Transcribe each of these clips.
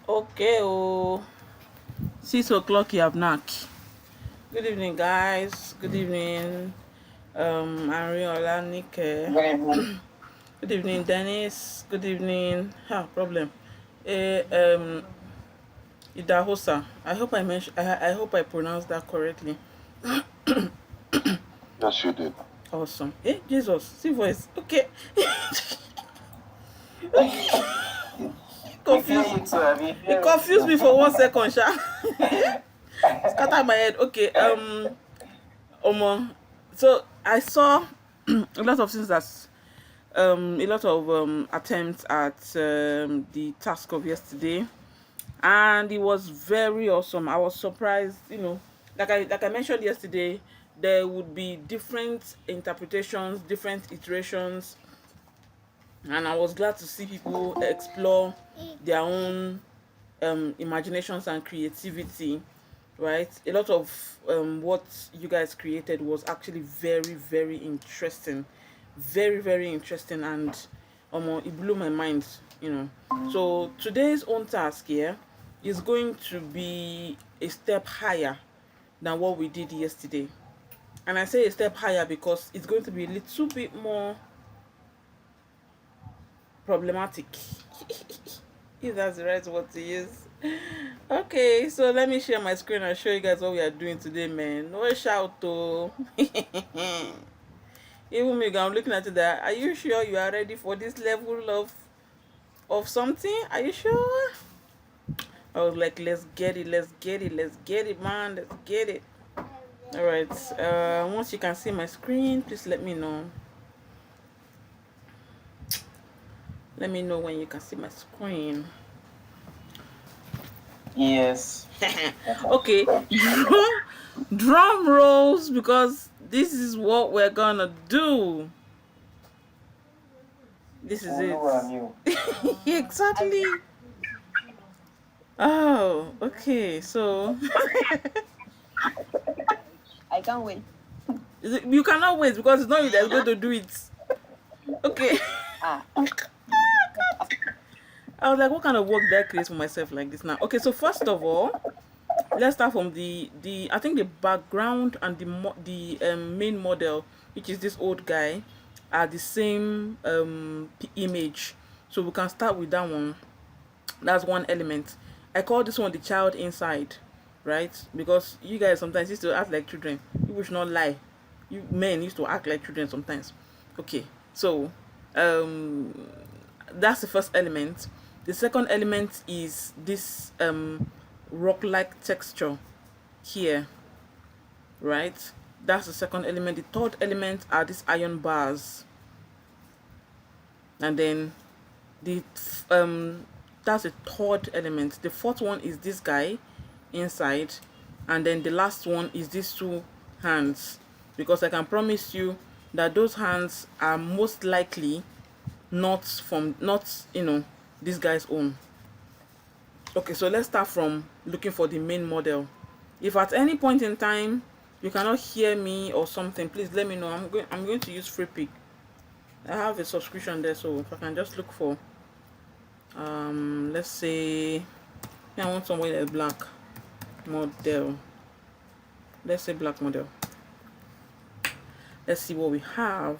Okay, 6 o'clock you have knack. Good evening, guys. Good evening, Ariola, Nike. Good evening. Good evening, Dennis. Good evening. Problem. Eh, Idahosa. I hope I mentioned. I hope I pronounced that correctly. Yes, you did. Awesome. Jesus. See voice. Okay. We hear confused. you too. I mean, It hear me confused too. me for 1 second, Sha. Scatter my head. Okay. Omo. So I saw a lot of things that a lot of attempts at the task of yesterday, and it was very awesome. I was surprised, like I mentioned yesterday, there would be different interpretations, different iterations, and I was glad to see people explore their own imaginations and creativity. Right, a lot of what you guys created was actually very, very interesting, very, very interesting, and it blew my mind. So today's own task here is going to be a step higher than what we did yesterday, and I say a step higher because it's going to be a little bit more problematic. If that's the right word to use. Okay, so let me share my screen and show you guys what we are doing today, man. No shout to even me, I'm looking at it that. Are you sure you are ready for this level of something? Are you sure? I was like, let's get it, let's get it, let's get it, man, let's get it. All right. Once you can see my screen, please let me know. Let me know when you can see my screen. Yes. Okay, drum rolls because this is what we're gonna do. This is it. Exactly. Oh, okay. So I can't wait. you cannot wait because it's not you that's going to do it. Okay. Ah, I was like, what kind of work did I create for myself like this now? Okay, so first of all, let's start from the I think the background and the main model, which is this old guy, are the same image. So we can start with that one. That's one element. I call this one the child inside, right? Because you guys sometimes used to act like children. You should not lie. You men used to act like children sometimes. Okay, so um that's the first element. The second element is this rock-like texture here, right? That's the second element. The third element are these iron bars, and then the that's the third element. The fourth one is this guy inside, and then the last one is these two hands, because I can promise you that those hands are most likely not this guy's own. Okay, so let's start from looking for the main model. If at any point in time you cannot hear me or something, please let me know. I'm going to use FreePic. I have a subscription there, so if I can just look for let's say, I want somewhere that's black model. Let's say black model. Let's see what we have.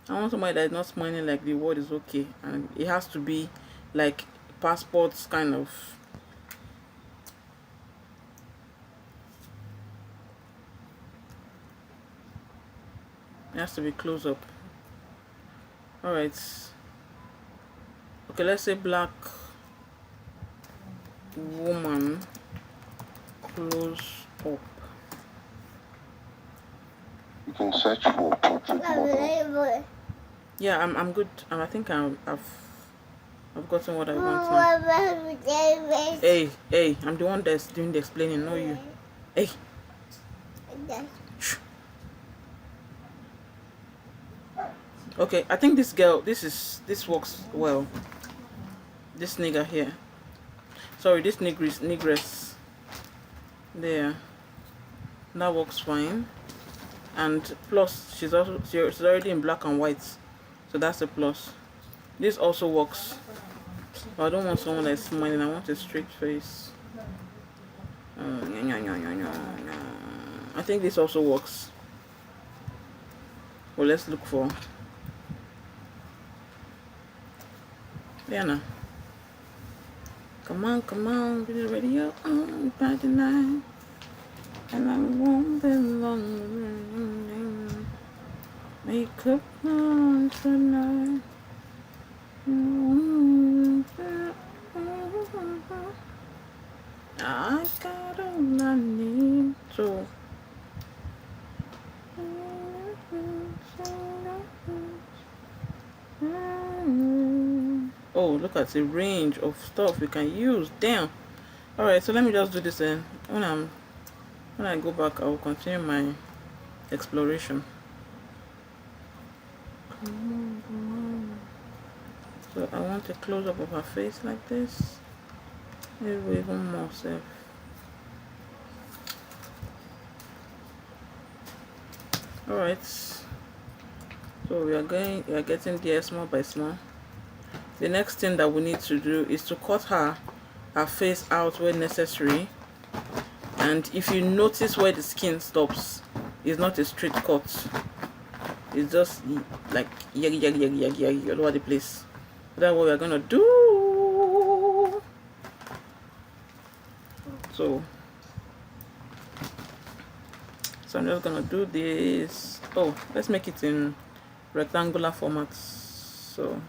I want somebody that is not smiling like the word is okay, and it has to be like passports kind of. It has to be close up. All right. Okay, let's say black woman close up. You can search for portrait model. Yeah, I'm good. I think I've gotten what I want now. Hey, I'm the one that's doing the explaining, not you. Hey. Shh. Okay, I think this works well. This nigger here. Sorry, this negress. There. That works fine. And plus she's already in black and white. So that's a plus. This also works. I don't want someone that's smiling. I want a straight face. I think this also works. Well, let's look for Diana. Come on, be the radio on Friday night, and I won't be long. Make up on tonight. I got all I need to. Oh, look at the range of stuff we can use. Damn. All right, so let me just do this. Then when I go back, I will continue my exploration. Come on. So I want a close up of her face like this. Maybe even more safe. All right. So we are getting there small by small. The next thing that we need to do is to cut her face out where necessary. And if you notice where the skin stops, it's not a straight cut. It's just like yaggy all over the place. That's what we're gonna do. So I'm just gonna do this. Oh, let's make it in rectangular format. So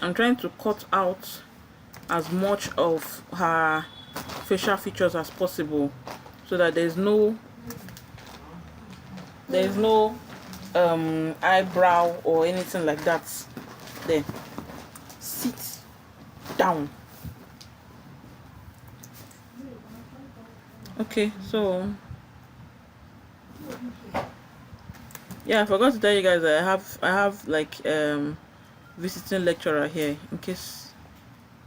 I'm trying to cut out as much of her facial features as possible so that there's no eyebrow or anything like that. There, sit down. Okay, so yeah, I forgot to tell you guys that I have like visiting lecturer here, in case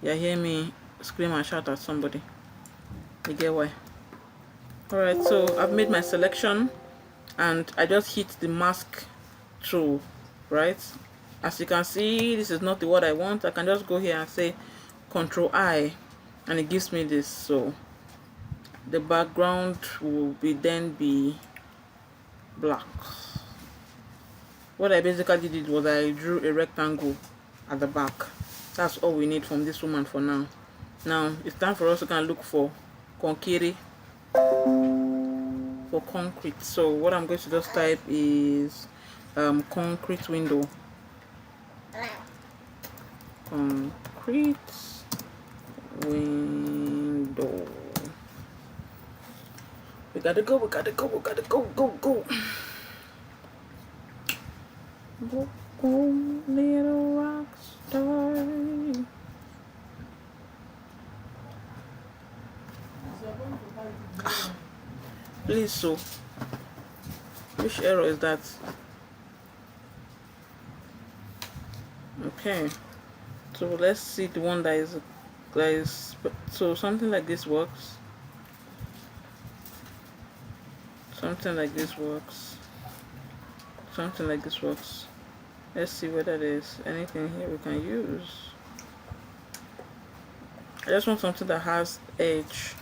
you hear me scream and shout at somebody. You get why? Alright, so I've made my selection and I just hit the mask tool, right? As you can see, this is not the what I want. I can just go here and say Control I and it gives me this. So the background will then be black. What I basically did was I drew a rectangle at the back. That's all we need from this woman for now. Now it's time for us to kind of look for concrete. So what I'm going to just type is concrete window. Concrete window. We gotta go. Go, little rock star. Please, so which error is that? Okay, so let's see the one that is so something like this works. Something like this works. Let's see whether there's anything here we can use. I just want something that has edge,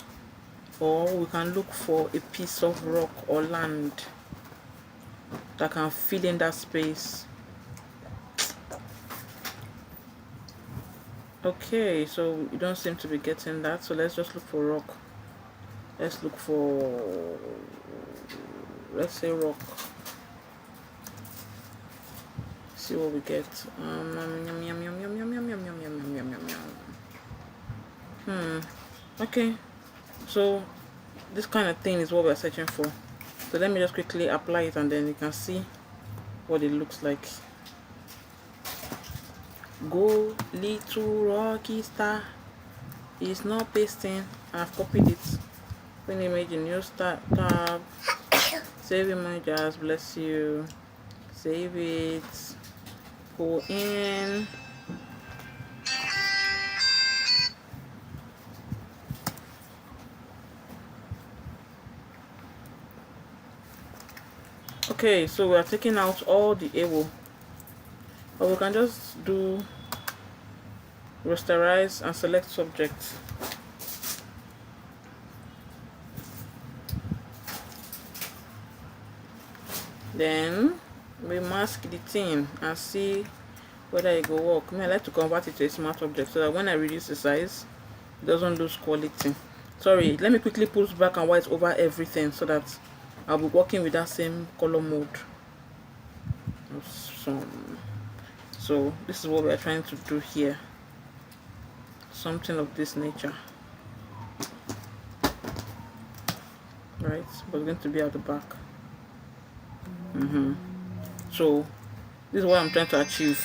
or we can look for a piece of rock or land that can fill in that space. Okay, so we don't seem to be getting that, so let's just look for rock. Let's say rock. See what we get. Okay, so this kind of thing is what we're searching for. So let me just quickly apply it and then you can see what it looks like. Go little rocky star. It's not pasting. I've copied it. Open image in new start tab. Save images, bless you. Save it. Go in. Okay, so we are taking out all the ewo, or we can just do rasterize and select subject. Then we mask the thing and see whether it go work. I like to convert it to a smart object so that when I reduce the size, it doesn't lose quality. Sorry, let me quickly put black and white over everything so that I'll be working with that same color mode. So this is what we are trying to do here. Something of this nature. Right, but it's going to be at the back. So this is what I'm trying to achieve.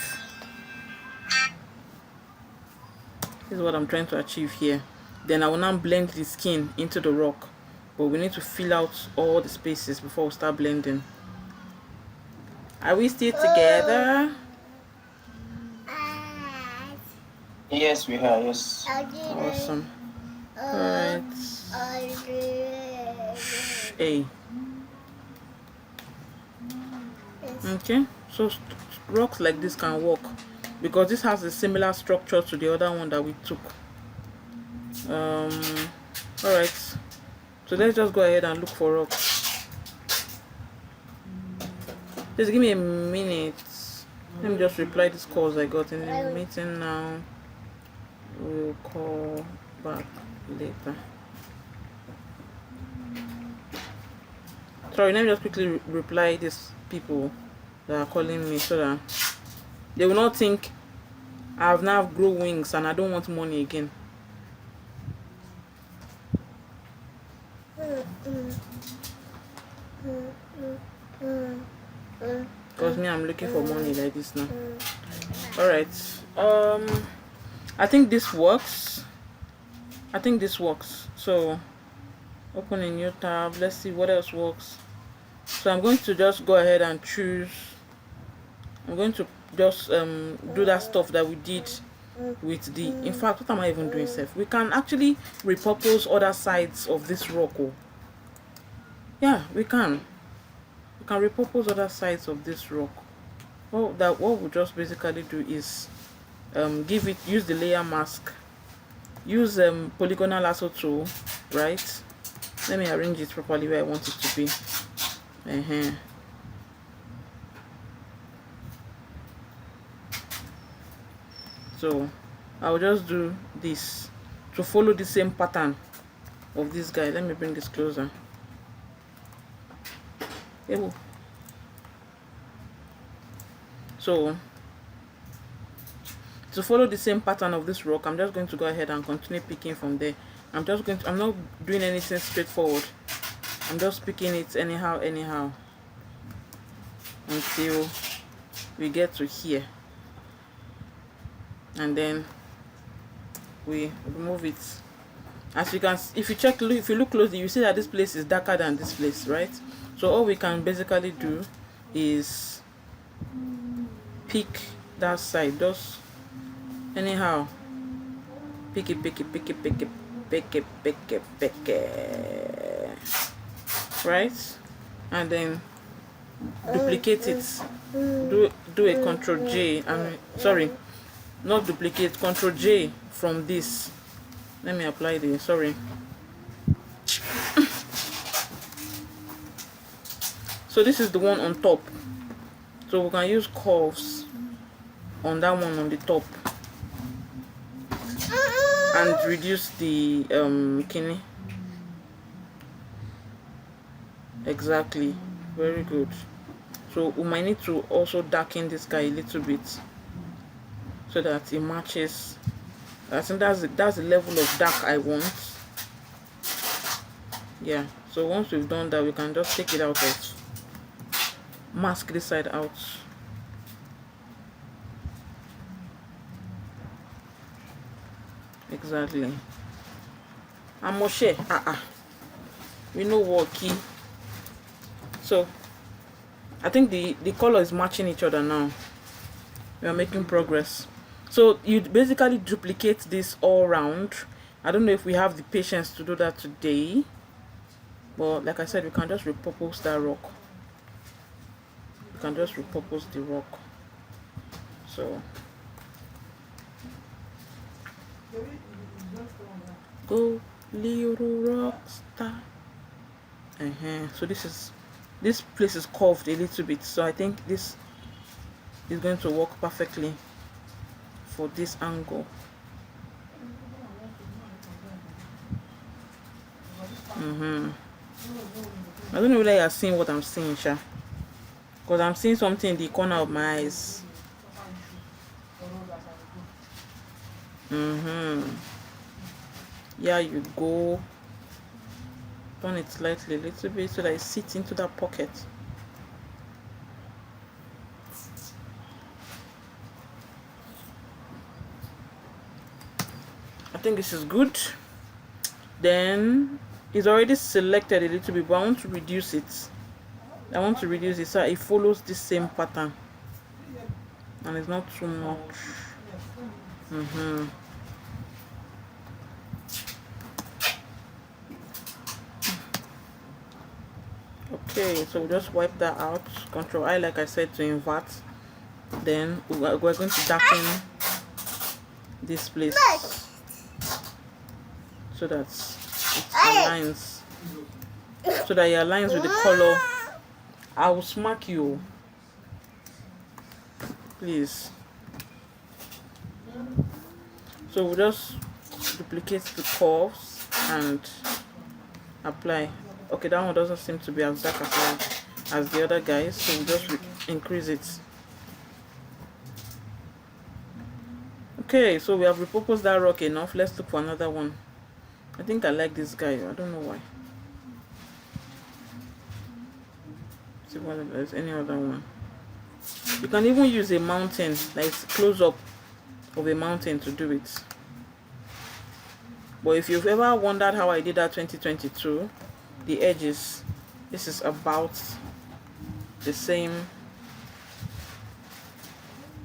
This is what I'm trying to achieve here. Then I will now blend the skin into the rock, but we need to fill out all the spaces before we start blending. Are we still together? Yes, we are. Yes. Awesome. Alright. Hey. Okay, so rocks like this can work because this has a similar structure to the other one that we took. All right, so let's just go ahead and look for rocks. Just give me a minute. Let me just reply these calls I got in the meeting now. We'll call back later. Sorry, let me just quickly reply these people that are calling me so that they will not think I've now grown wings and I don't want money again. Because me, I'm looking for money like this now. Alright, I think this works. So open a new tab. Let's see what else works. So I'm going to just go ahead and choose. I'm going to just do that stuff that we did with the, in fact, what am I even doing, Seth? We can actually repurpose other sides of this rock. Yeah, we can repurpose other sides of this rock. Well, that what we'll just basically do is use the layer mask, use polygonal lasso tool, right? Let me arrange it properly where I want it to be. So I'll just do this to follow the same pattern of this guy. Let me bring this closer. So to follow the same pattern of this rock, I'm just going to go ahead and continue picking from there. I'm not doing anything straightforward. I'm just picking it anyhow until we get to here, and then we remove it. As you can, if you look closely, you see that this place is darker than this place, right? So all we can basically do is pick that side, just anyhow pick it, right? And then duplicate it. Do a Ctrl J. Sorry, not duplicate, Ctrl J from this. Let me apply this. Sorry. So this is the one on top. So we can use curves on that one on the top and reduce the kidney. Exactly. Very good. So we might need to also darken this guy a little bit so that it matches. I think that's the level of dark I want. Yeah. So once we've done that, we can just take it out of, mask this side out. Exactly. And Moshe, we know what key. So I think the color is matching each other now. We are making progress. So you basically duplicate this all around. I don't know if we have the patience to do that today, but like I said, we can just repurpose that rock. you can just repurpose the rock. So go little rock star. So this place is curved a little bit, so I think this is going to work perfectly for this angle. I don't know whether you are seeing what I'm seeing, Sha, because I'm seeing something in the corner of my eyes. Yeah, you go. Turn it slightly a little bit so that it sits into that pocket. I think this is good. Then it's already selected a little bit, but I want to reduce it. So it follows the same pattern and it's not too much. Okay, so we'll just wipe that out. Control I, like I said, to invert. Then we're going to darken this place so that it aligns, so that it aligns with the color. I will smack you, please. So we'll just duplicate the curves and apply. Okay, that one doesn't seem to be as dark as the other guys, so we'll just increase it. Okay, so we have repurposed that rock enough. Let's look for another one. I think I like this guy. I don't know why. See whether there's any other one. You can even use a mountain, like close up of a mountain, to do it. But if you've ever wondered how I did that 2022, the edges, this is about the same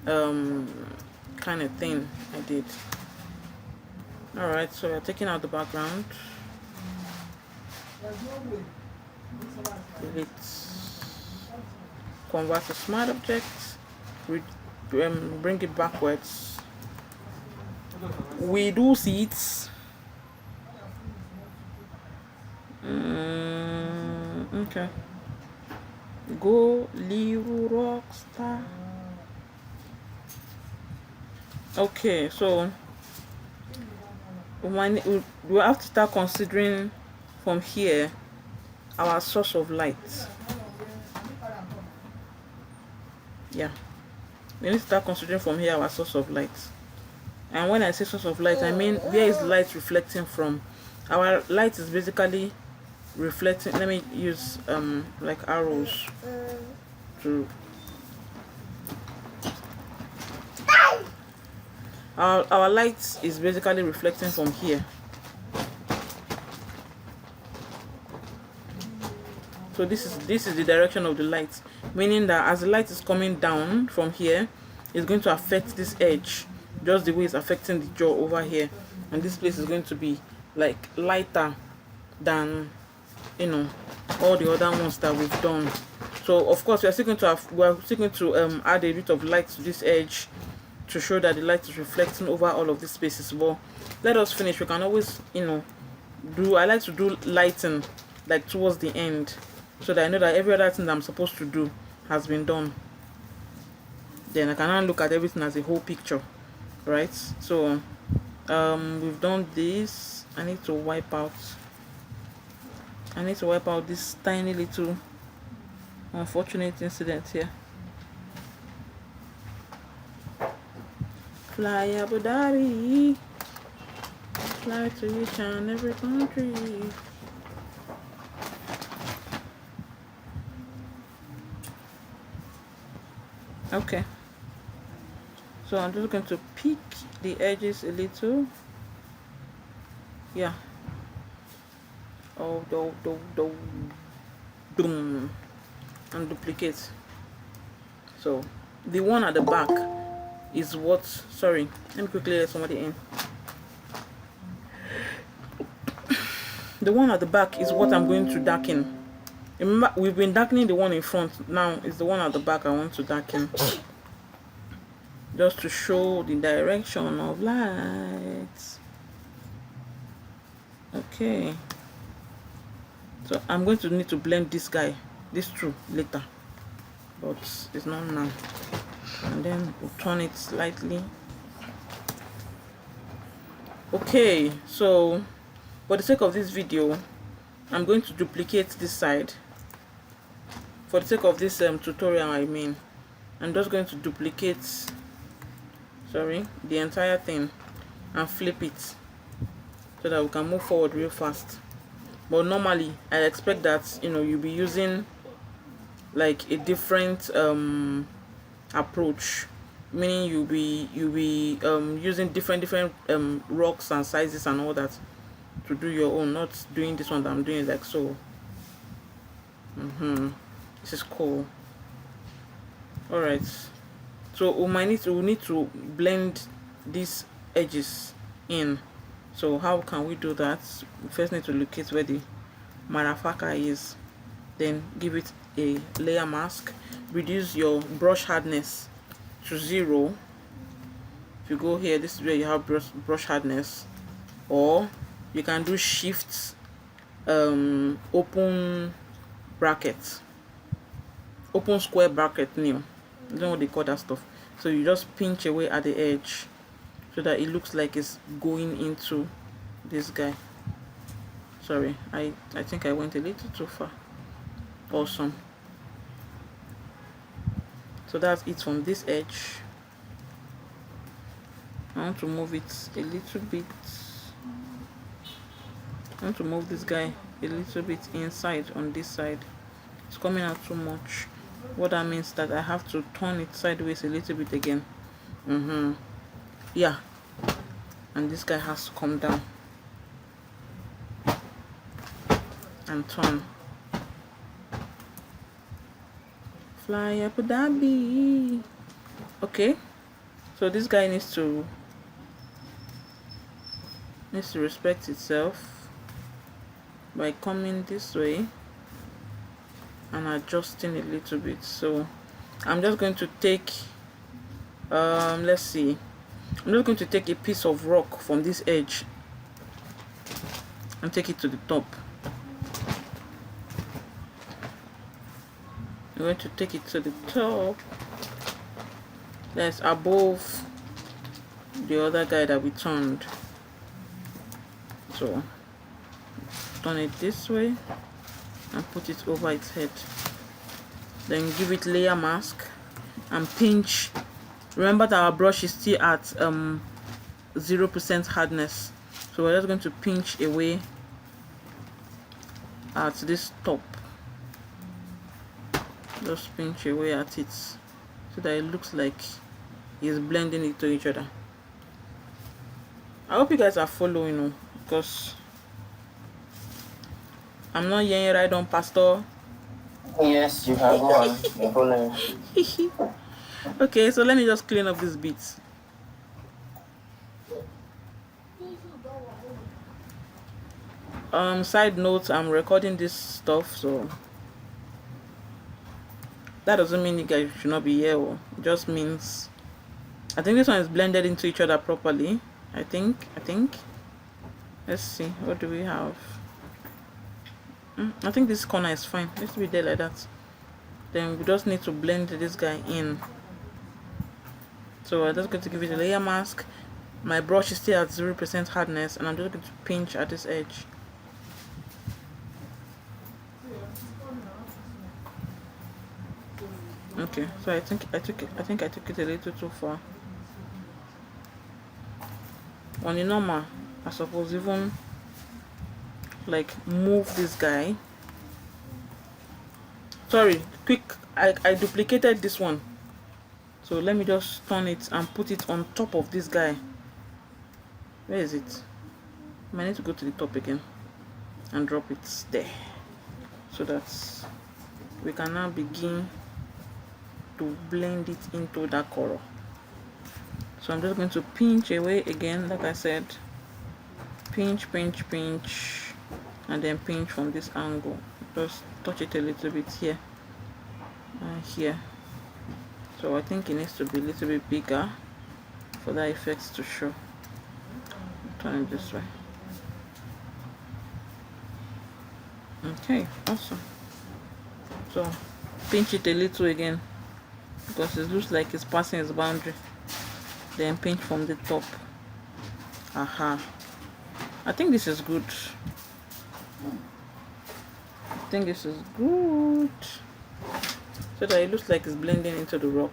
kind of thing I did. Alright, so we're taking out the background. Let's convert to smart object, bring it backwards. We do see it. Okay. Go little rock star. Okay, so we have to start considering from here our source of light. Yeah, we need to start considering from here our source of light. And when I say source of light, I mean where is light reflecting from. Our light is basically reflecting. Let me use like arrows to our light is basically reflecting from here. So this is the direction of the light, meaning that as the light is coming down from here, it's going to affect this edge just the way it's affecting the jaw over here, and this place is going to be like lighter than, you know, all the other ones that we've done. So of course we're still going to add a bit of light to this edge to show that the light is reflecting over all of these spaces. But let us finish. We can always, you know, I like to do lighting like towards the end, so that I know that every other thing that I'm supposed to do has been done. Then I can now look at everything as a whole picture, right? So we've done this. I need to wipe out this tiny little unfortunate incident here. Fly Abu Dhabi, fly to each and every country. Okay, so I'm just going to pick the edges a little. Yeah. Oh, and duplicate. So the one at the back is what, sorry, let me quickly let somebody in. The one at the back is what I'm going to darken. Remember, we've been darkening the one in front. Now it's the one at the back I want to darken. Just to show the direction of light. Okay. So I'm going to need to blend this two later. But it's not now. And then we'll turn it slightly. Okay, so for the sake of this video, I'm going to duplicate this side. For the sake of this tutorial, I'm just going to duplicate the entire thing and flip it so that we can move forward real fast. But normally I expect that you'll be using like a different approach, meaning you'll be using different rocks and sizes and all that to do your own, not doing this one that I'm doing like so. This is cool. All right, so we need to blend these edges in. So how can we do that? We first need to locate where the motherfucker is, then give it a layer mask, reduce your brush hardness to 0. If you go here, this is where you have brush hardness, or you can do shift open square bracket new. I don't know what they call that stuff. So you just pinch away at the edge so that it looks like it's going into this guy. Sorry, I think I went a little too far. Awesome. So that's it from this edge. I want to move it a little bit. I want to move this guy a little bit inside on this side. It's coming out too much. What that means that I have to turn it sideways a little bit again. Yeah, and this guy has to come down and turn. Fly Abu Dhabi. Okay, so this guy needs to respect itself by coming this way and adjusting a little bit. So I'm just going to take let's see, I'm just going to take a piece of rock from this edge and take it to the top. I'm going to take it to the top that's above the other guy that we turned. So turn it this way and put it over its head, then give it layer mask and pinch. Remember that our brush is still at 0% hardness, so we're just going to pinch away at this top. Just pinch away at it so that it looks like it's blending it to each other. I hope you guys are following, because I'm not hearing right on, Pastor. Yes, you have one. You're following. Okay, so let me just clean up these bits. Side note, I'm recording this stuff, so that doesn't mean you guys should not be here. It just means I think this one is blended into each other properly. I think. Let's see, what do we have? I think this corner is fine. Let's be there like that. Then we just need to blend this guy in. So I'm just going to give it a layer mask. My brush is still at 0% hardness, and I'm just going to pinch at this edge. Okay, so I think I took it a little too far. On the normal, I suppose even like move this guy. Sorry, quick, I duplicated this one. So let me just turn it and put it on top of this guy. Where is it? I might need to go to the top again and drop it there, so that we can now begin to blend it into that color. So I'm just going to pinch away again, like I said, pinch, and then pinch from this angle. Just touch it a little bit here and here. So I think it needs to be a little bit bigger for that effect to show. Turn it this way. Okay, awesome. So pinch it a little again because it looks like it's passing its boundary. Then pinch from the top. Aha. I think this is good. I think this is good. So that it looks like it's blending into the rock.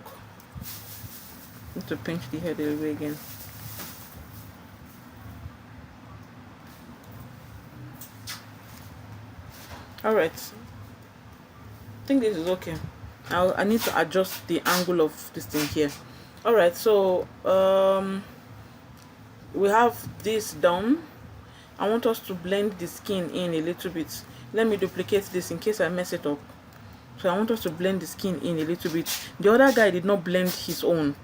Need to pinch the head a little bit again. Alright. I think this is okay. I need to adjust the angle of this thing here. Alright, so we have this done. I want us to blend the skin in a little bit. Let me duplicate this in case I mess it up. So I want us to blend the skin in a little bit. The other guy did not blend his own,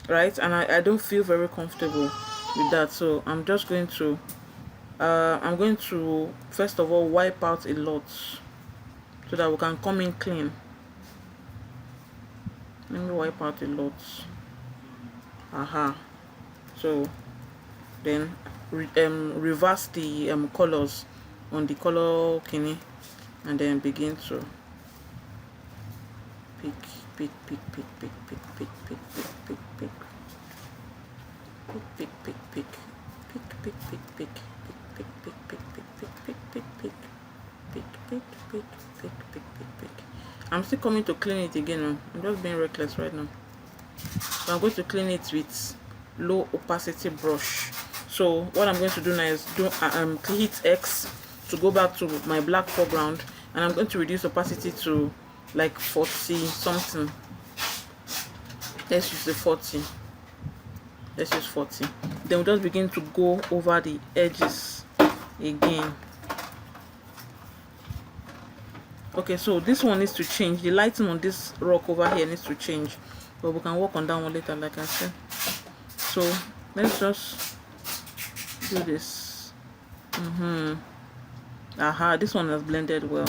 right? And I don't feel very comfortable with that. So I'm just going to first of all wipe out a lot so that we can come in clean. Let me wipe out a lot. Aha. So then reverse the colors on the color key and then begin to pick I'm still coming to clean it again. I'm just being reckless right now. So I'm going to clean it with low opacity brush. So what I'm going to do now is do hit X to go back to my black foreground, and I'm going to reduce opacity to like 40 something. Let's use the 40. Let's use 40. Then we'll just begin to go over the edges again. Okay, so this one needs to change. The lighting on this rock over here needs to change, but we can work on that one later, like I said. So let's just do this. Aha, this one has blended well.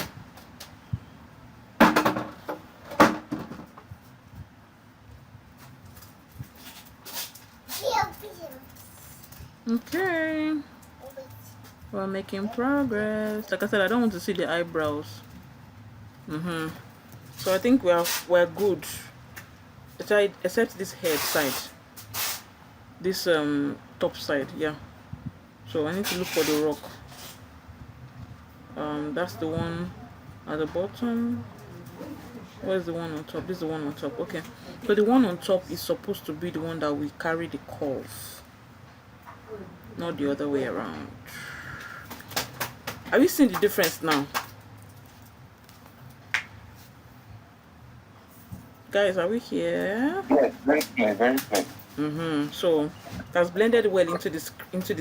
Okay, we're making progress. Like I said, I don't want to see the eyebrows. So I think we're good. Except this head side, this top side, yeah. So I need to look for the rock. That's the one at the bottom. Where's the one on top? This is the one on top. Okay, so the one on top is supposed to be the one that we carry the curve, not the other way around. Have you seen the difference now? Guys, are we here? Yes, very clear, very clear. So that's blended well into the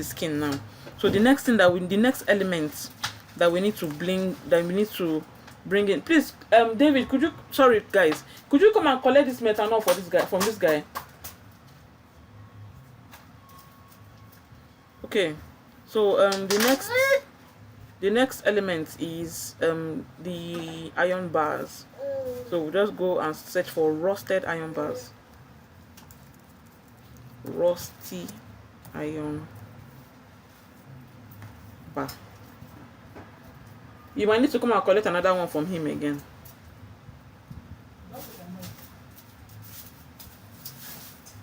skin now. So the next thing the next element that we need to bring in, please, David, could you, sorry guys, could you come and collect this methanol for this guy, from this guy? Okay, so the next element is the iron bars. So we'll just go and search for rusted iron bars. Rusty iron bar. You might need to come and collect another one from him again.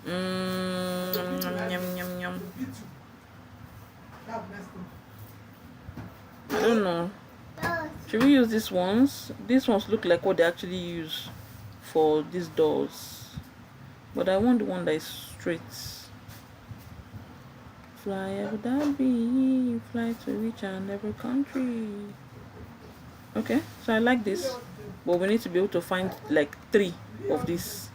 Yum, yum, yum. I don't know. Should we use these ones? These ones look like what they actually use for these doors. But I want the one that is straight. Fly Abu Dhabi, fly to each and every country. Okay, so I like this. But we need to be able to find like 3 of these.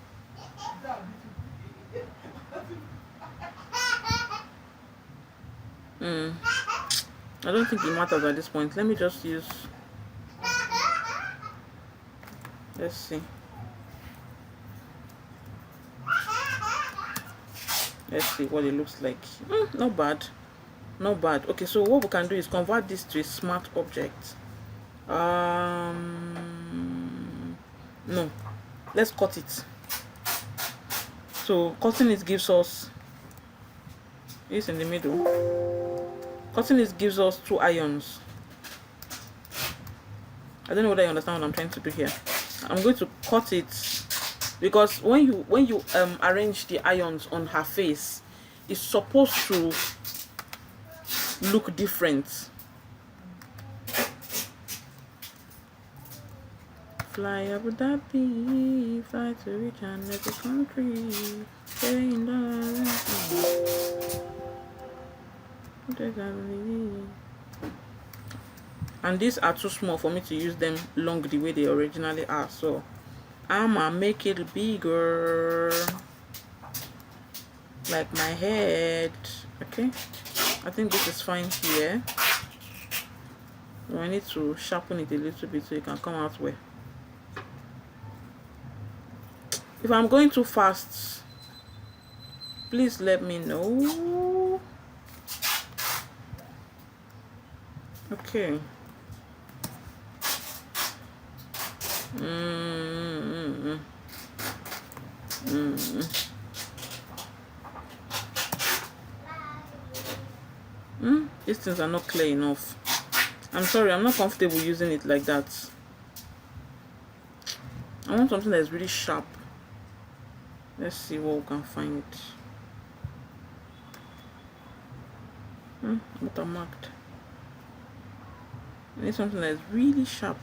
I don't think it matters at this point. Let me just use, let's see. Let's see what it looks like. Not bad. Not bad. Okay, so what we can do is convert this to a smart object. No, let's cut it. So cutting it gives us, it's in the middle. Cutting it gives us 2 ions. I don't know whether you understand what I'm trying to do here. I'm going to cut it because when you arrange the ions on her face, it's supposed to look different. Fly Abu Dhabi, fly to reach another country, stay in the. And these are too small for me to use them long the way they originally are, so I'ma make it bigger, like my head. Okay, I think this is fine here. I need to sharpen it a little bit so it can come out well. If I'm going too fast, please let me know. Okay. These things are not clear enough. I'm sorry, I'm not comfortable using it like that. I want something that is really sharp. Let's see what we can find. Watermarked. I need something that is really sharp.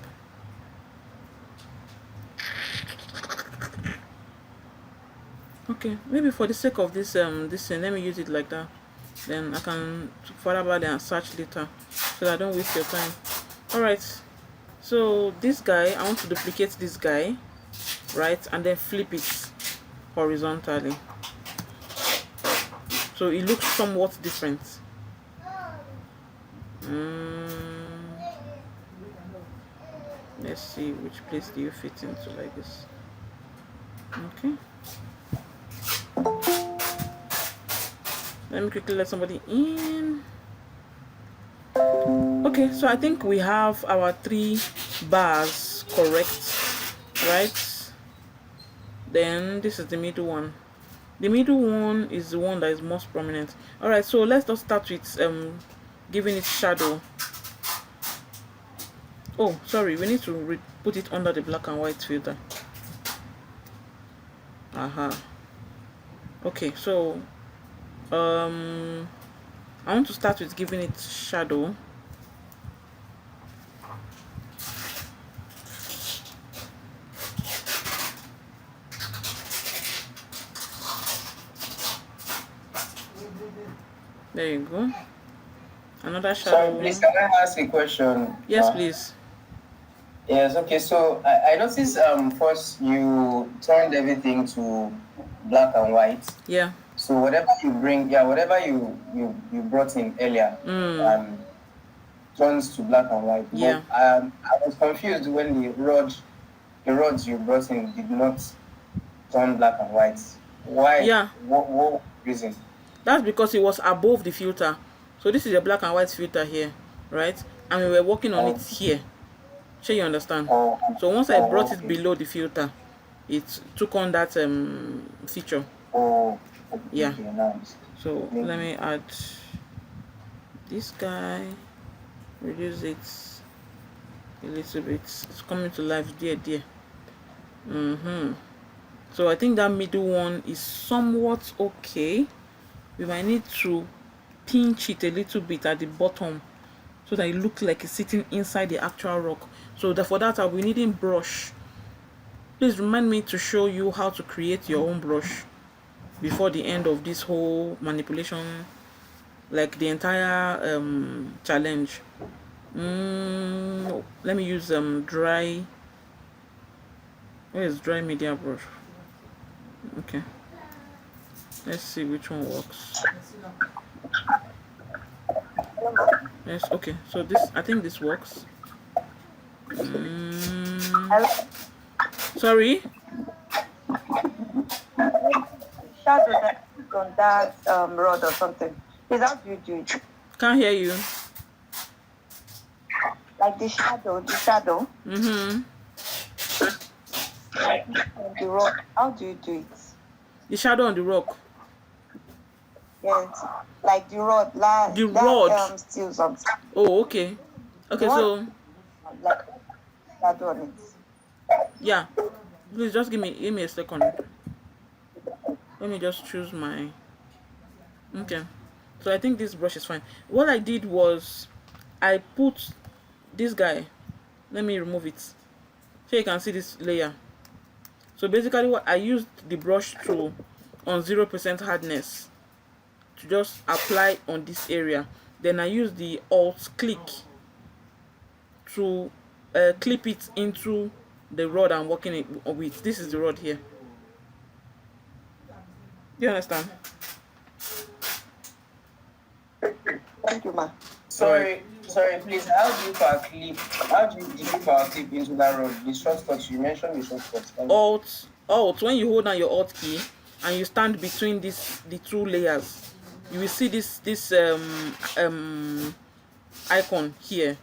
Okay, maybe for the sake of this this thing, let me use it like that. Then I can further back and search later, so that I don't waste your time. Alright, so this guy, I want to duplicate this guy, right, and then flip it horizontally, so it looks somewhat different. Let's see which place do you fit into like this. Okay, let me quickly let somebody in. Okay, so I think we have our 3 bars correct, right? Then this is the middle one. The middle one is the one that is most prominent. All right, so let's just start with giving it shadow. Oh, sorry, we need to put it under the black and white filter. Okay, so I want to start with giving it shadow. There you go. Another shadow. Sorry, please, can I ask a question? Yes, please. Yes, okay, so I noticed first you turned everything to black and white. Yeah. So whatever you bring, whatever you brought in earlier turns to black and white. Yeah. But, I was confused when the rods you brought in did not turn black and white. Why? Yeah. What reason? That's because it was above the filter. So this is a black and white filter here, right? And we were working on it here. Sure, you understand? So once I brought it below the filter, it took on that feature. Yeah. Okay, nice. So let me add this guy, reduce it a little bit. It's coming to life, dear. So I think that middle one is somewhat okay. We might need to pinch it a little bit at the bottom so that it looks like it's sitting inside the actual rock. So for that I'll be needing brush. Please remind me to show you how to create your own brush before the end of this whole manipulation, like the entire challenge. Let me use dry. Where is dry media brush? Okay, let's see which one works. Yes, okay, so this, I think this works. Sorry? Shadow that on that rod or something. Is that you do it? Can't hear you. like the shadow, Mm-hmm. on the rock. How do you do it? The shadow on the rock. Yes, like the rod, The rod. still something. Oh, okay. Okay, What? so Like shadow on it. yeah. Please just give me a second. Let me just choose my. Okay. So I think this brush is fine. What I did was I put this guy. Let me remove it. So you can see this layer. So basically what I used the brush tool on 0% hardness to just apply on this area. Then I use the alt click to clip it into the rod I'm working it with. This is the rod here. Do you understand? Thank you, ma. Sorry, please. How do you power clip? How do you power clip into that rod? The shortcut you mentioned, the shortcut. Alt. When you hold down your alt key and you stand between the two layers, you will see this icon here.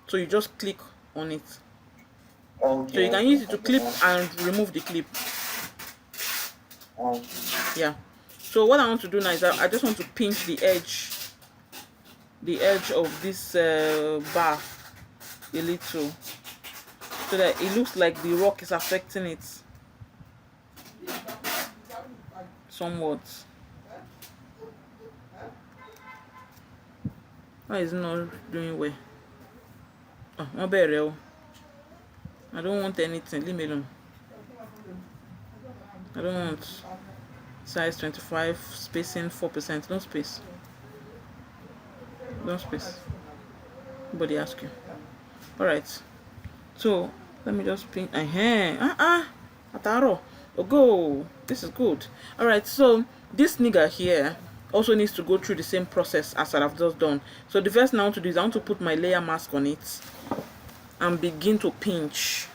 So you just click on it. Okay. So you can use it to clip and remove the clip. Yeah. So what I want to do now is I just want to pinch the edge of this bar a little, so that it looks like the rock is affecting it somewhat. Why is it not doing well? Oh, my bad. I don't want anything. Leave me alone. I don't want size 25, spacing 4%. No space. No space. Nobody ask you. Alright. So let me just pin. Ataro. Oh, go. This is good. Alright, so this nigga here also needs to go through the same process as I've just done. So the first thing I want to do is I want to put my layer mask on it and begin to pinch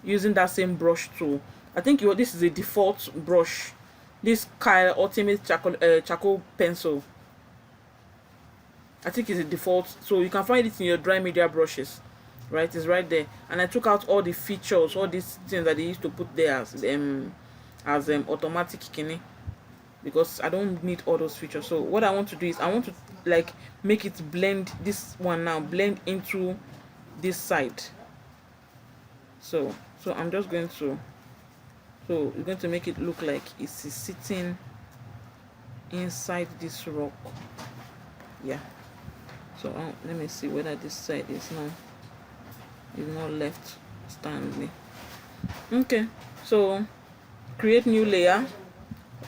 using that same brush tool. I think this is a default brush. This Kyle Ultimate charcoal pencil. I think it's a default, so you can find it in your dry media brushes, right? It's right there. And I took out all the features, all these things that they used to put there as automatic kini, because I don't need all those features. So what I want to do is I want to like make it blend, this one now blend into this side. So I'm just going to, so we're going to make it look like it's sitting inside this rock. Yeah. So let me see whether this side is not left standing. Okay, so create new layer,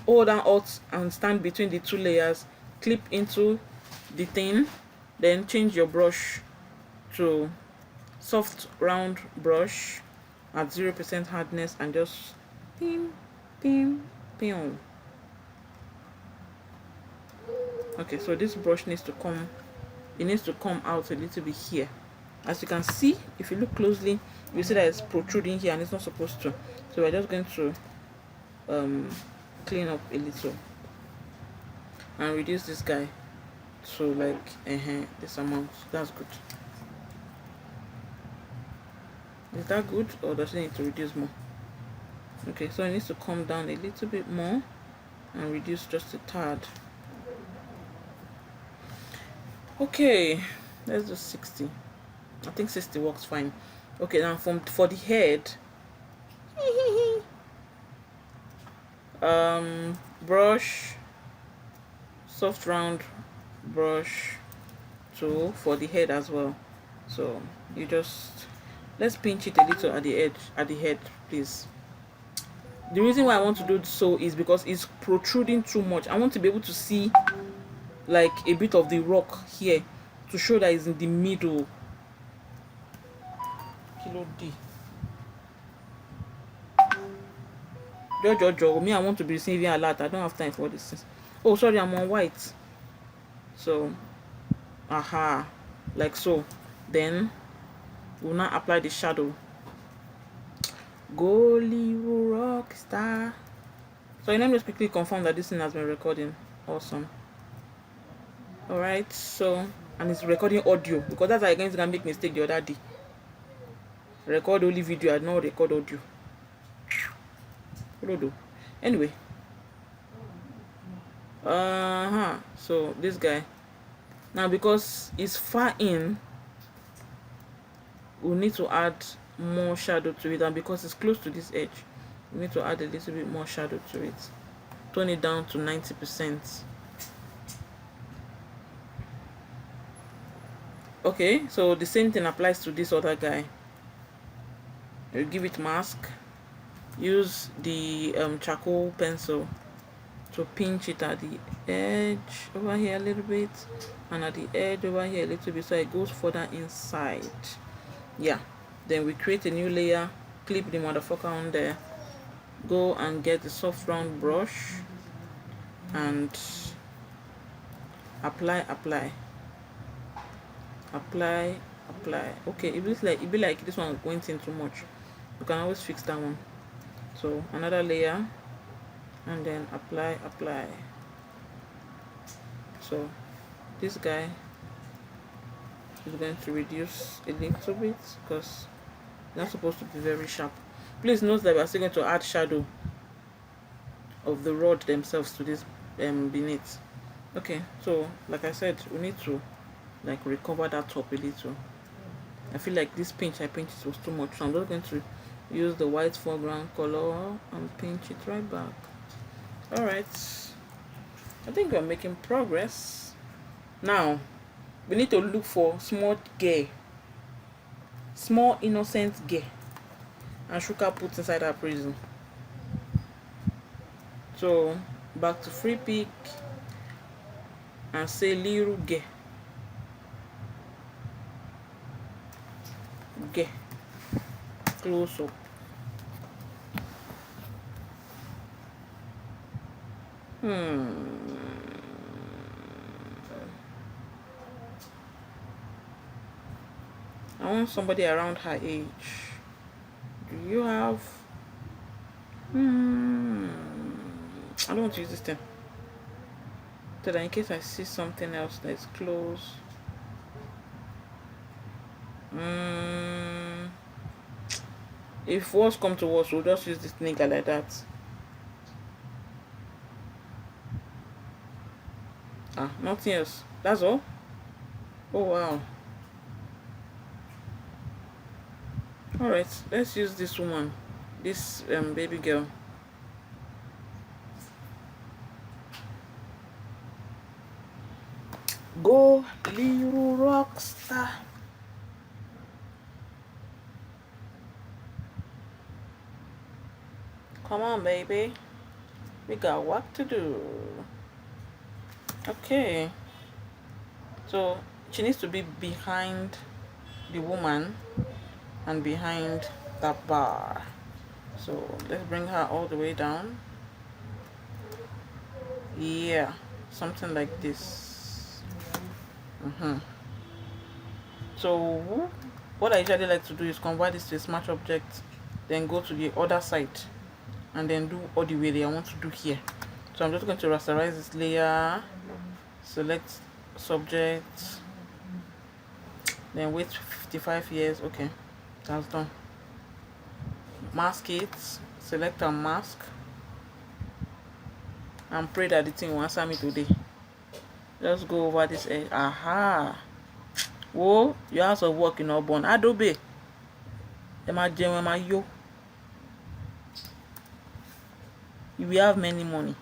hold down Alt and stand between the two layers, clip into the thing, then change your brush to soft round brush at 0% hardness and just pim pim pim. Okay, so this brush needs to come, it needs to come out a little bit here. As you can see, if you look closely, you see that it's protruding here and it's not supposed to. So we're just going to clean up a little and reduce this guy to like this amount. That's good. Is that good, or does it need to reduce more? Okay, so it needs to come down a little bit more and reduce just a tad. Okay, let's do 60. I think 60 works fine. Okay, now for the head, brush, soft round brush tool for the head as well. So you just, let's pinch it a little at the edge, at the head, please. The reason why I want to do so is because it's protruding too much. I want to be able to see like a bit of the rock here to show that it's in the middle. Kilo D. Jojo, me, I want to be receiving a lot. I don't have time for this thing. Oh, sorry, I'm on white. So, like so. Then we'll now apply the shadow. Golly rock star. So let me just quickly confirm that this thing has been recording. Awesome. Alright, so and it's recording audio, because that's how you're going to make mistake the other day. Record only video and not record audio. Anyway, so this guy now, because it's far in, we need to add more shadow to it, and because it's close to this edge, we need to add a little bit more shadow to it. Turn it down to 90%. Okay, so the same thing applies to this other guy. You give it mask, use the charcoal pencil to pinch it at the edge over here a little bit, and at the edge over here a little bit, so it goes further inside. Yeah, then we create a new layer, clip the motherfucker on there, go and get the soft round brush and apply. Okay, it be like this one went in too much. You can always fix that one. So another layer, and then apply. So this guy is going to reduce a little bit because it's not supposed to be very sharp. Please note that we are still going to add shadow of the rod themselves to this beneath. Okay, so like I said, we need to like recover that top a little. I feel like this pinch I pinched it was too much, so I'm just going to use the white foreground color and pinch it right back. All right, I think we're making progress. Now we need to look for small innocent girl, and Shuka put inside her prison. So back to free pick and say little girl. Close up. I want somebody around her age. Do you have I don't want to use this thing, so that in case I see something else that's close. If worse come to worse, we'll just use this nigga like that. Nothing else. That's all. Oh wow. Alright, let's use this woman, this baby girl. Go little rock star. Come on, baby. We got work to do. Okay. So she needs to be behind the woman and behind that bar. So let's bring her all the way down. Yeah, something like this. So what I usually like to do is convert this to a smart object, then go to the other side and then do all the way that I want to do here. So I'm just going to rasterize this layer, select subject, then wait 55 years. Okay, that's done. Mask it, select a mask, and pray that the thing will answer me today. Just go over this edge. Aha. Whoa, your house of work in Auburn. Adobe. Yo. You will have many money.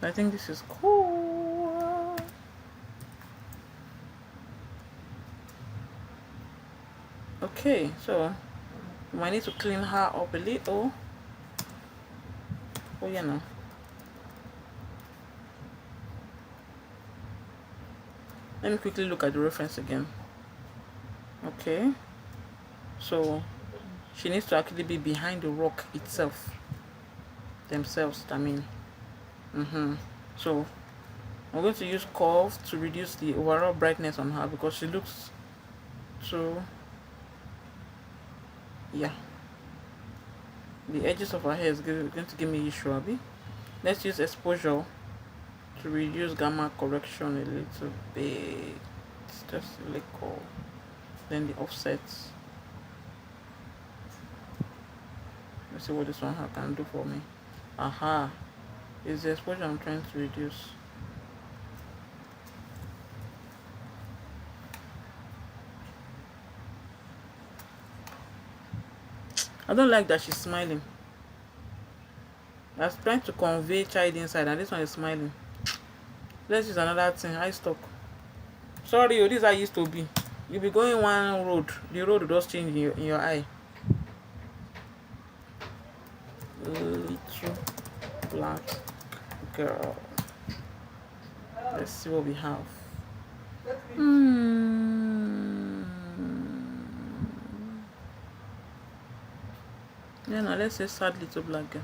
I think this is cool. Okay, so you might need to clean her up a little. Oh yeah, no. Let me quickly look at the reference again. Okay, so she needs to actually be behind the rock itself, themselves, I mean. So I'm going to use curve to reduce the overall brightness on her because she looks too, yeah, the edges of her hair is going to give me issue. Let's use exposure to reduce gamma correction a little bit, just a little. Then the offsets. Let's see what this one can do for me. Aha, is the exposure I'm trying to reduce. I don't like that she's smiling. I was trying to convey child inside, and this one is smiling. Let's use another thing. Eye stock. Sorry, this is how it used to be. You be going one road, the road will just change in your eye. Little black girl. Let's see what we have. Yeah, now let's say sad little black girl.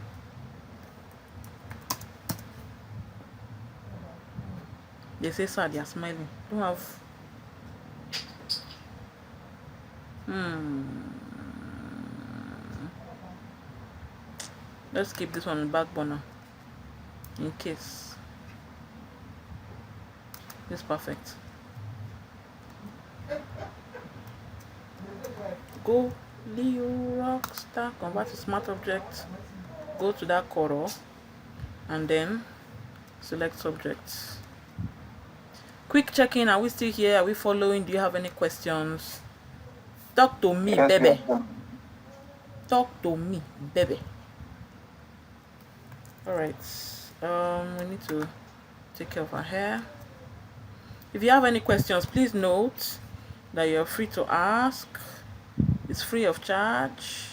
They say sad, they are smiling. Don't have. Let's keep this one in back burner in case. This is perfect. Go Leo Rockstar, convert to smart object, go to that color, and then select subject. Quick check-in. Are we still here? Are we following? Do you have any questions? Talk to me, Yes, baby. yes. Talk to me, baby. All right. We need to take care of our hair. If you have any questions, please note that you're free to ask. It's free of charge.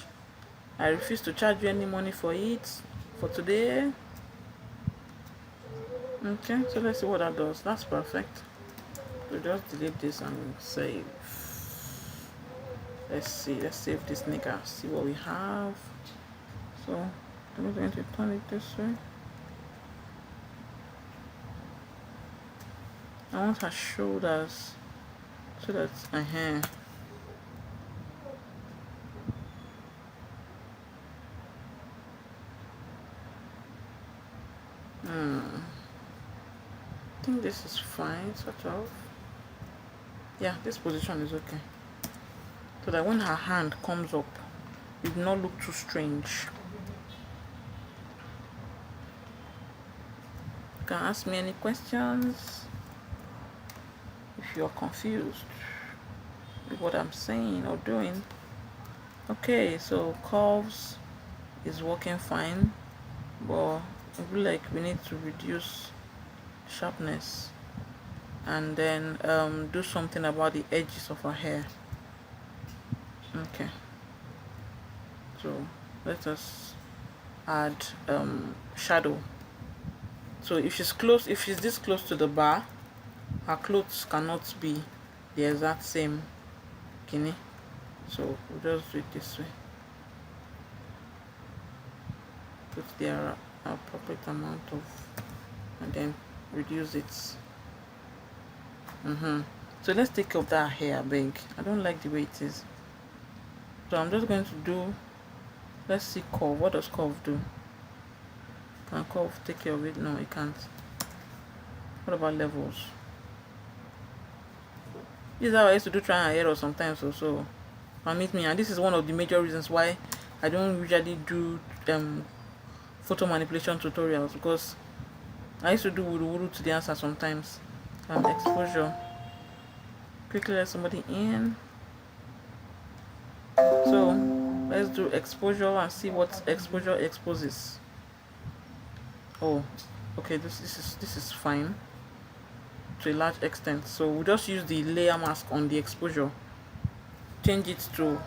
I refuse to charge you any money for it for today. Okay, so let's see what that does. That's perfect. So just delete this and save. Let's see. Let's save this nigga. See what we have. So I'm going to turn it this way. I want her shoulders so that her hair. I think this is fine, sort of. Yeah, this position is okay. So that when her hand comes up, it will not look too strange. You can ask me any questions if you're confused with what I'm saying or doing. Okay, so curves is working fine, but I feel like we need to reduce sharpness and then do something about the edges of her hair. Okay, so let us add shadow. So if she's this close to the bar, her clothes cannot be the exact same skinny. So we'll just do it this way. Put the appropriate amount of, and then reduce it. So let's take off that hair big. I don't like the way it is. So I'm just going to do, let's see curve. What does curve do? Can curve take care of it? No, it can't. What about levels? This is how I used to do trial and error sometimes also. Permit me, and this is one of the major reasons why I don't usually do photo manipulation tutorials, because I used to do wuru to the answer sometimes. Exposure. Quickly let somebody in. So let's do exposure and see what exposure exposes. Oh, okay, this is fine to a large extent. So we'll just use the layer mask on the exposure, change it to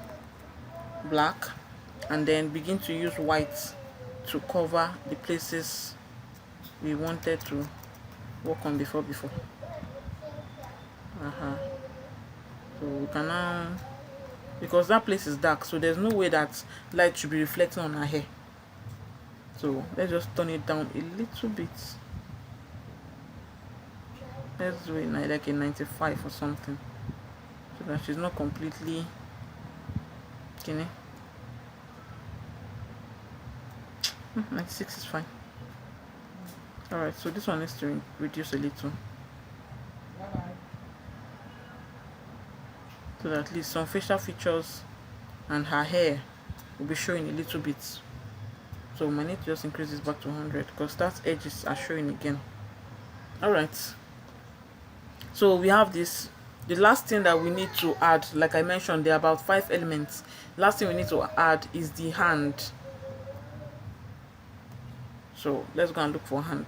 black, and then begin to use white to cover the places we wanted to work on before. So we can now, because that place is dark, so there's no way that light should be reflecting on her hair. So let's just turn it down a little bit. Let's do it like a 95 or something, so that she's not completely skinny. 96 is fine. All right, so this one needs to reduce a little, so that at least some facial features and her hair will be showing a little bit. So we might need to just increase this back to 100 because that edges are showing again. All right, so we have this. The last thing that we need to add, like I mentioned, there are about 5 elements. Last thing we need to add is the hand. So let's go and look for hand.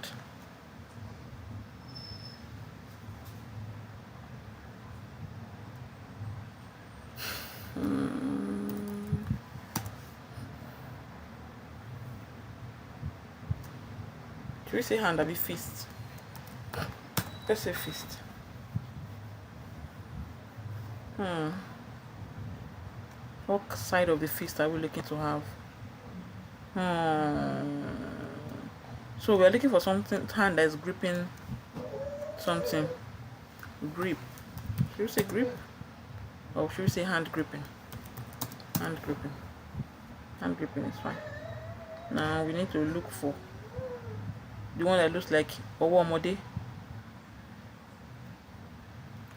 Should we say hand or be fist? Let's say fist. What side of the fist are we looking to have? So we're looking for something, hand that is gripping something. Grip. Should we say grip? Or should we say hand gripping? Hand gripping. Hand gripping is fine. Now we need to look for the one that looks like Owo Omode.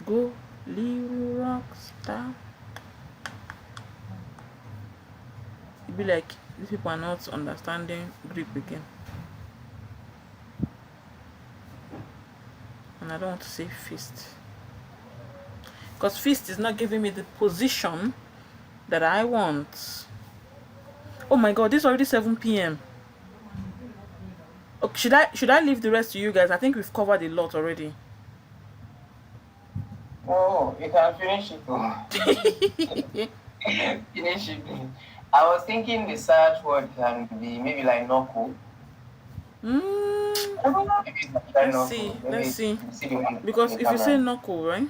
Go, little rock star. It be like these people are not understanding grip again. And I don't want to say fist, because fist is not giving me the position that I want. Oh my god, this is already 7 p.m. Okay, should I leave the rest to you guys? I think we've covered a lot already. Oh, you can finish it. Finish it. I was thinking the search word can be maybe like knuckle. Let's see. Because if you say knuckle, right?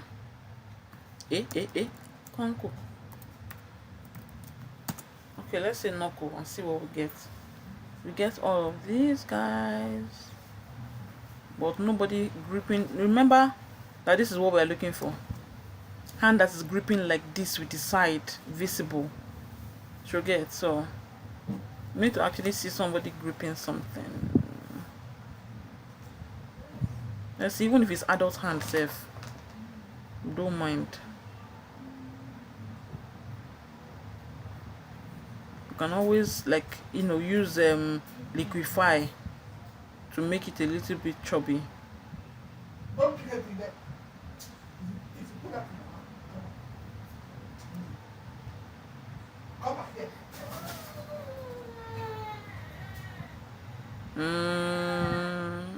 Knuckle. Okay, let's say knuckle and see what we get. We get all of these guys, but nobody gripping. Remember that this is what we're looking for. Hand that is gripping like this with the side visible. Should get. So we need to actually see somebody gripping something. Let's see, even if it's adult hand safe, don't mind. You can always, like, use liquify to make it a little bit chubby.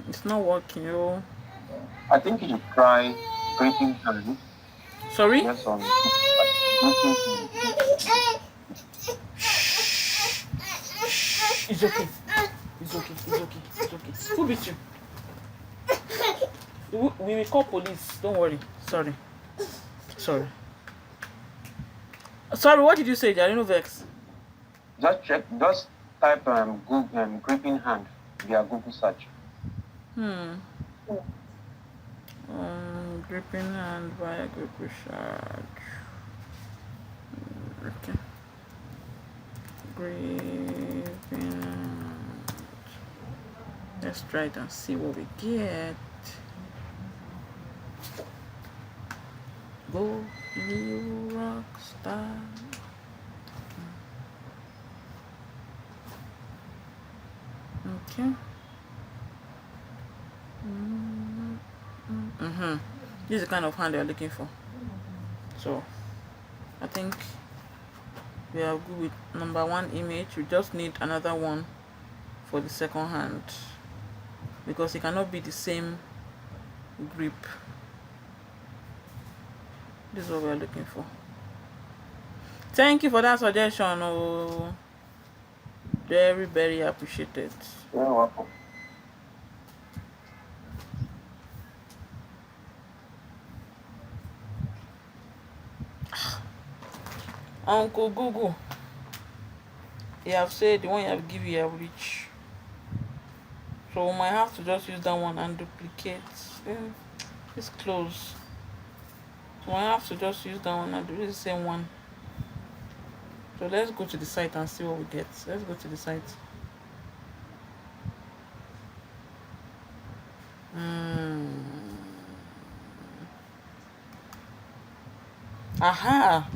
It's not working, yo. I think you should try gripping hand. Sorry? Yes, on It's okay. It's okay. It's okay. It's okay. Who beat you? We will call police. Don't worry. Sorry. Sorry, what did you say? I didn't vex. just check. Just type Google gripping hand via Google search. Gripping hand via Google search. Okay. Gripping hand. Let's try it and see what we get. Go, you rock star. Okay. This is the kind of hand they're looking for. So I think we are good with number 1 image. We just need another one for the second hand, because it cannot be the same grip. This is what we are looking for. Thank you for that suggestion. Oh, very, very appreciated. You're welcome. Uncle Google, you have said the one you have given you have reached. So we might have to just use that one and duplicate. It's close. So I have to just use that one and do the same one. So let's go to the site and see what we get. Let's go to the site. Aha.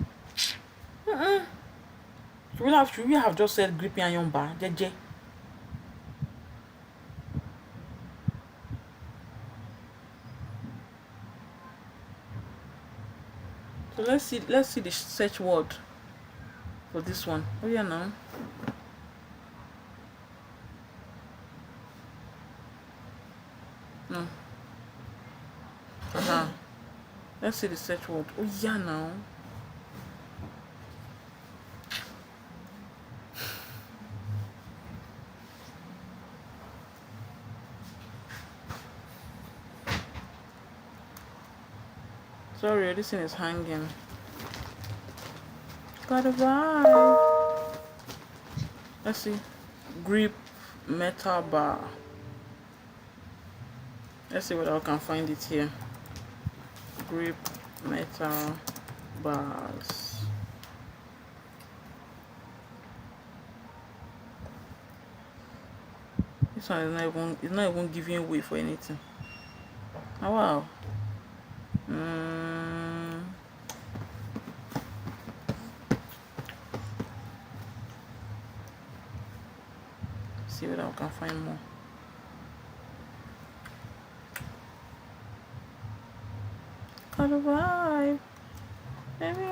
Should we have just said gripping iron bar? JJ. So let's see the search word for this one. Oh yeah, now. No. Let's see the search word. Oh yeah, now. Sorry, this thing is hanging. Got a vibe. Let's see. Grip metal bar. Let's see whether I can find it here. Grip metal bars. This one is not even giving away for anything. Oh wow. See whether I can find more. Got a vibe. Baby,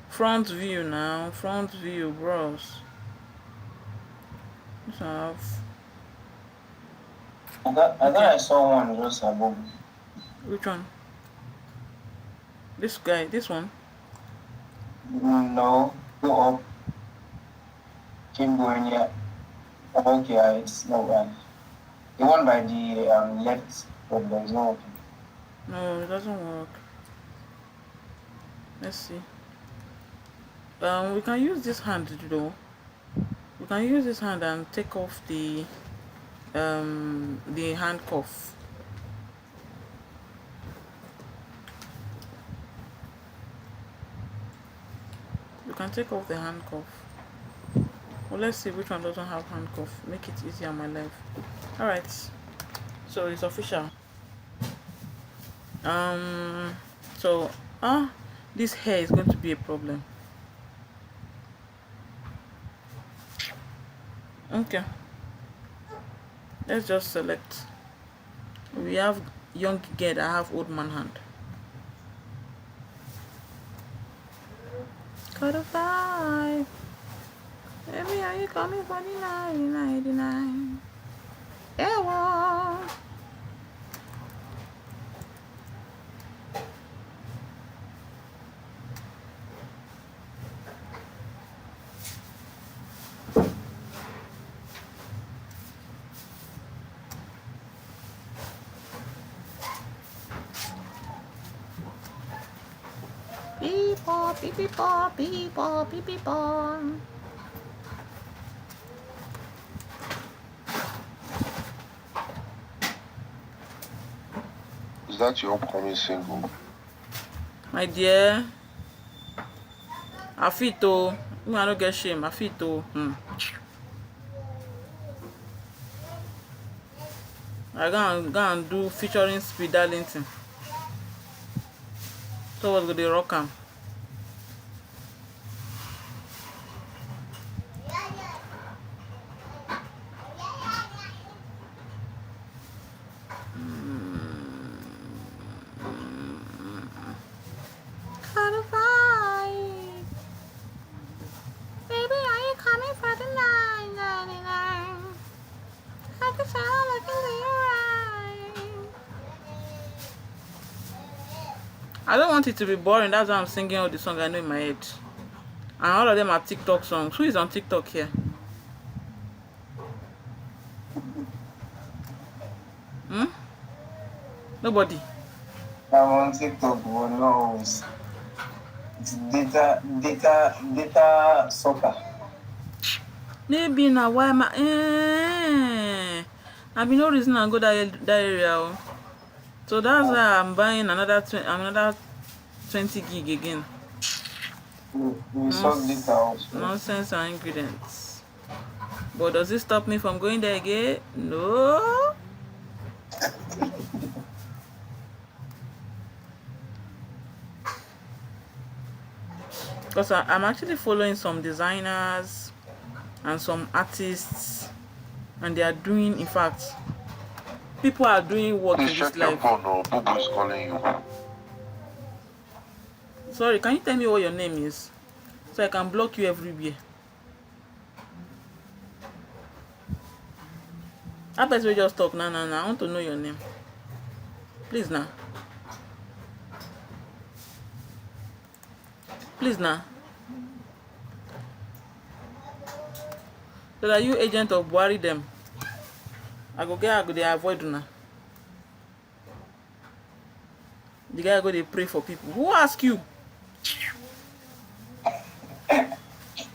front view now. Front view, bros. I thought I saw one just above. Which one? This guy, this one? No, go up. Keep going, yeah. Okay, it's not right. The one by the left, but there's no working. No, it doesn't work. Let's see. We can use this hand though. We can use this hand and take off the handcuff. You can take off the handcuff. Well, let's see which one doesn't have handcuff. Make it easier on my life. Alright. So it's official. So this hair is going to be a problem. Okay. Let's just select. We have young girl, I have old man hand. Got a vibe. Baby, are you coming for the 99? Yeah, well. Beep, beep, beep, beep, beep, beep, beep. Is that your upcoming single? My dear, I feel to. I don't get shame. I feel to. I go and do featuring Speed Darlington. So what's gonna rock am? I don't want it to be boring. That's why I'm singing all the songs I know in my head. And all of them are TikTok songs. Who is on TikTok here? Nobody. I'm on TikTok, but no, it's data soccer. Maybe now why am I be no reason I go that area. So that's why I'm buying another 20 gig again. We saw data also. Nonsense and ingredients. But does it stop me from going there again? No. Because I'm actually following some designers and some artists, and they are doing, in fact, people are doing work in Please this check your life. phone or Bubu is calling you. Sorry, can you tell me what your name is? So I can block you everywhere. I bet we just talk now. I want to know your name. Please now. Please now. So are you agent of Buhari them? I go they avoid now. The guy go they pray for people. Who ask you?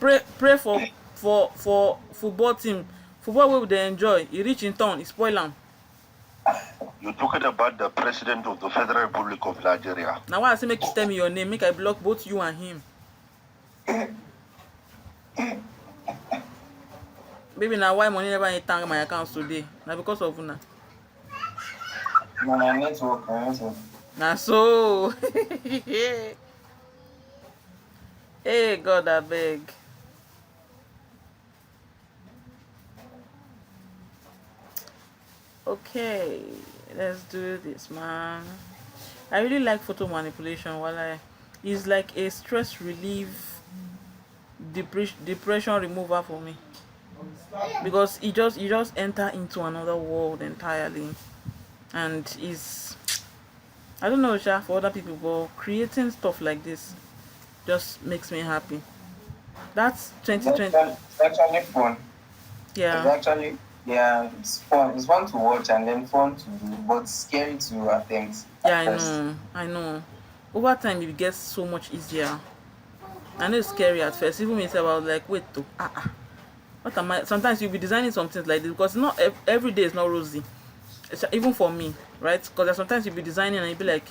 Pray for football team. Football will they enjoy. He reach in town, he spoil them. You're talking about the President of the Federal Republic of Nigeria. Now why I say make you tell me your name, make I block both you and him. Baby, now why money never enter my account today? Now because of una. My network. Now so hey God, I beg. Okay, let's do this, man. I really like photo manipulation. It's like a stress relief, depression remover for me, because you just enter into another world entirely, and it's, I don't know, Sha, for other people, but creating stuff like this just makes me happy. That's 2020. It's actually fun. Yeah. It's fun. It's fun to watch and then fun to do, but scary to attempt. Yeah, I know. Over time, it gets so much easier. I know it's scary at first. Even myself, I was like, wait, what am I? Sometimes you'll be designing some things like this, because not every day is not rosy. Even for me, right? Because sometimes you'll be designing and you'll be like,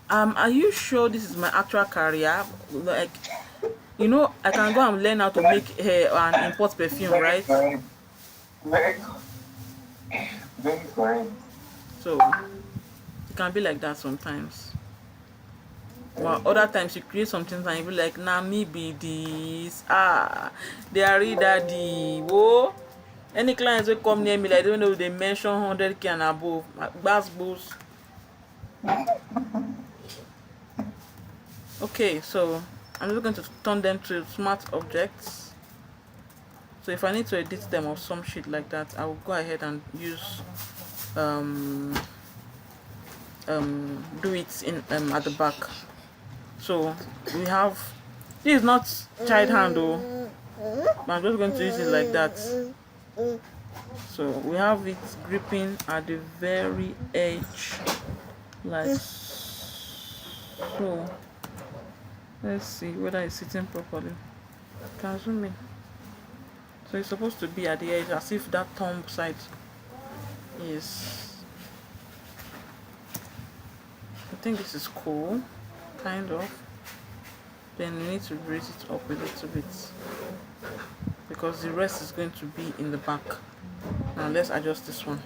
are you sure this is my actual career? Like, you know, I can go and learn how to make hair and import perfume, right? Very correct. So it can be like that sometimes. Well, other times you create something and you be like, nah, me be this. They are real daddy. Whoa. Any clients will come near me, like, they don't know, they mention 100K and above. That's boost. Okay, so I'm just going to turn them to smart objects. So if I need to edit them or some shit like that, I will go ahead and use do it in at the back. So we have, this is not child hand though, but I'm just going to use it like that. So we have it gripping at the very edge, like so. Let's see whether it's sitting properly. Can zoom in. So it's supposed to be at the edge, as if that thumb side is. I think this is cool, kind of. Then we need to raise it up a little bit, because the rest is going to be in the back. Now let's adjust this one.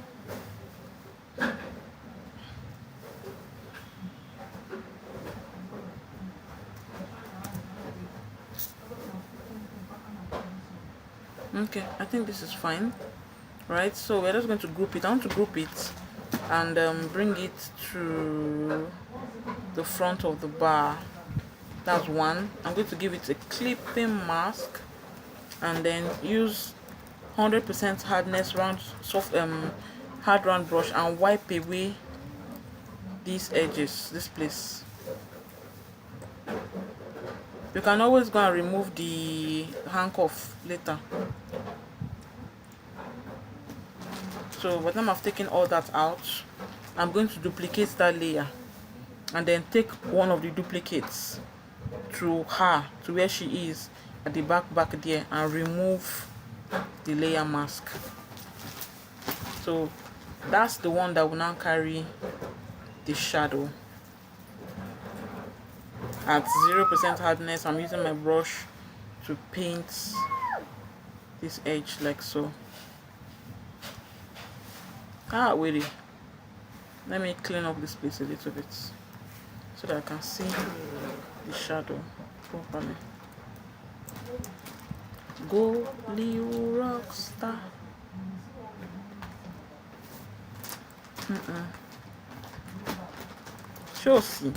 Okay, I think this is fine, right? So we're just going to group it. I want to group it and bring it to the front of the bar. That's one. I'm going to give it a clipping mask and then use 100% hardness round soft hard round brush and wipe away these edges, this place. You can always go and remove the handcuff later. So by the time I've taken all that out, I'm going to duplicate that layer and then take one of the duplicates to her, to where she is at the back there, and remove the layer mask. So that's the one that will now carry the shadow. At 0% hardness, I'm using my brush to paint this edge like so. Wait, let me clean up this place a little bit so that I can see the shadow properly. Go Leo Rockstar. Sure, see.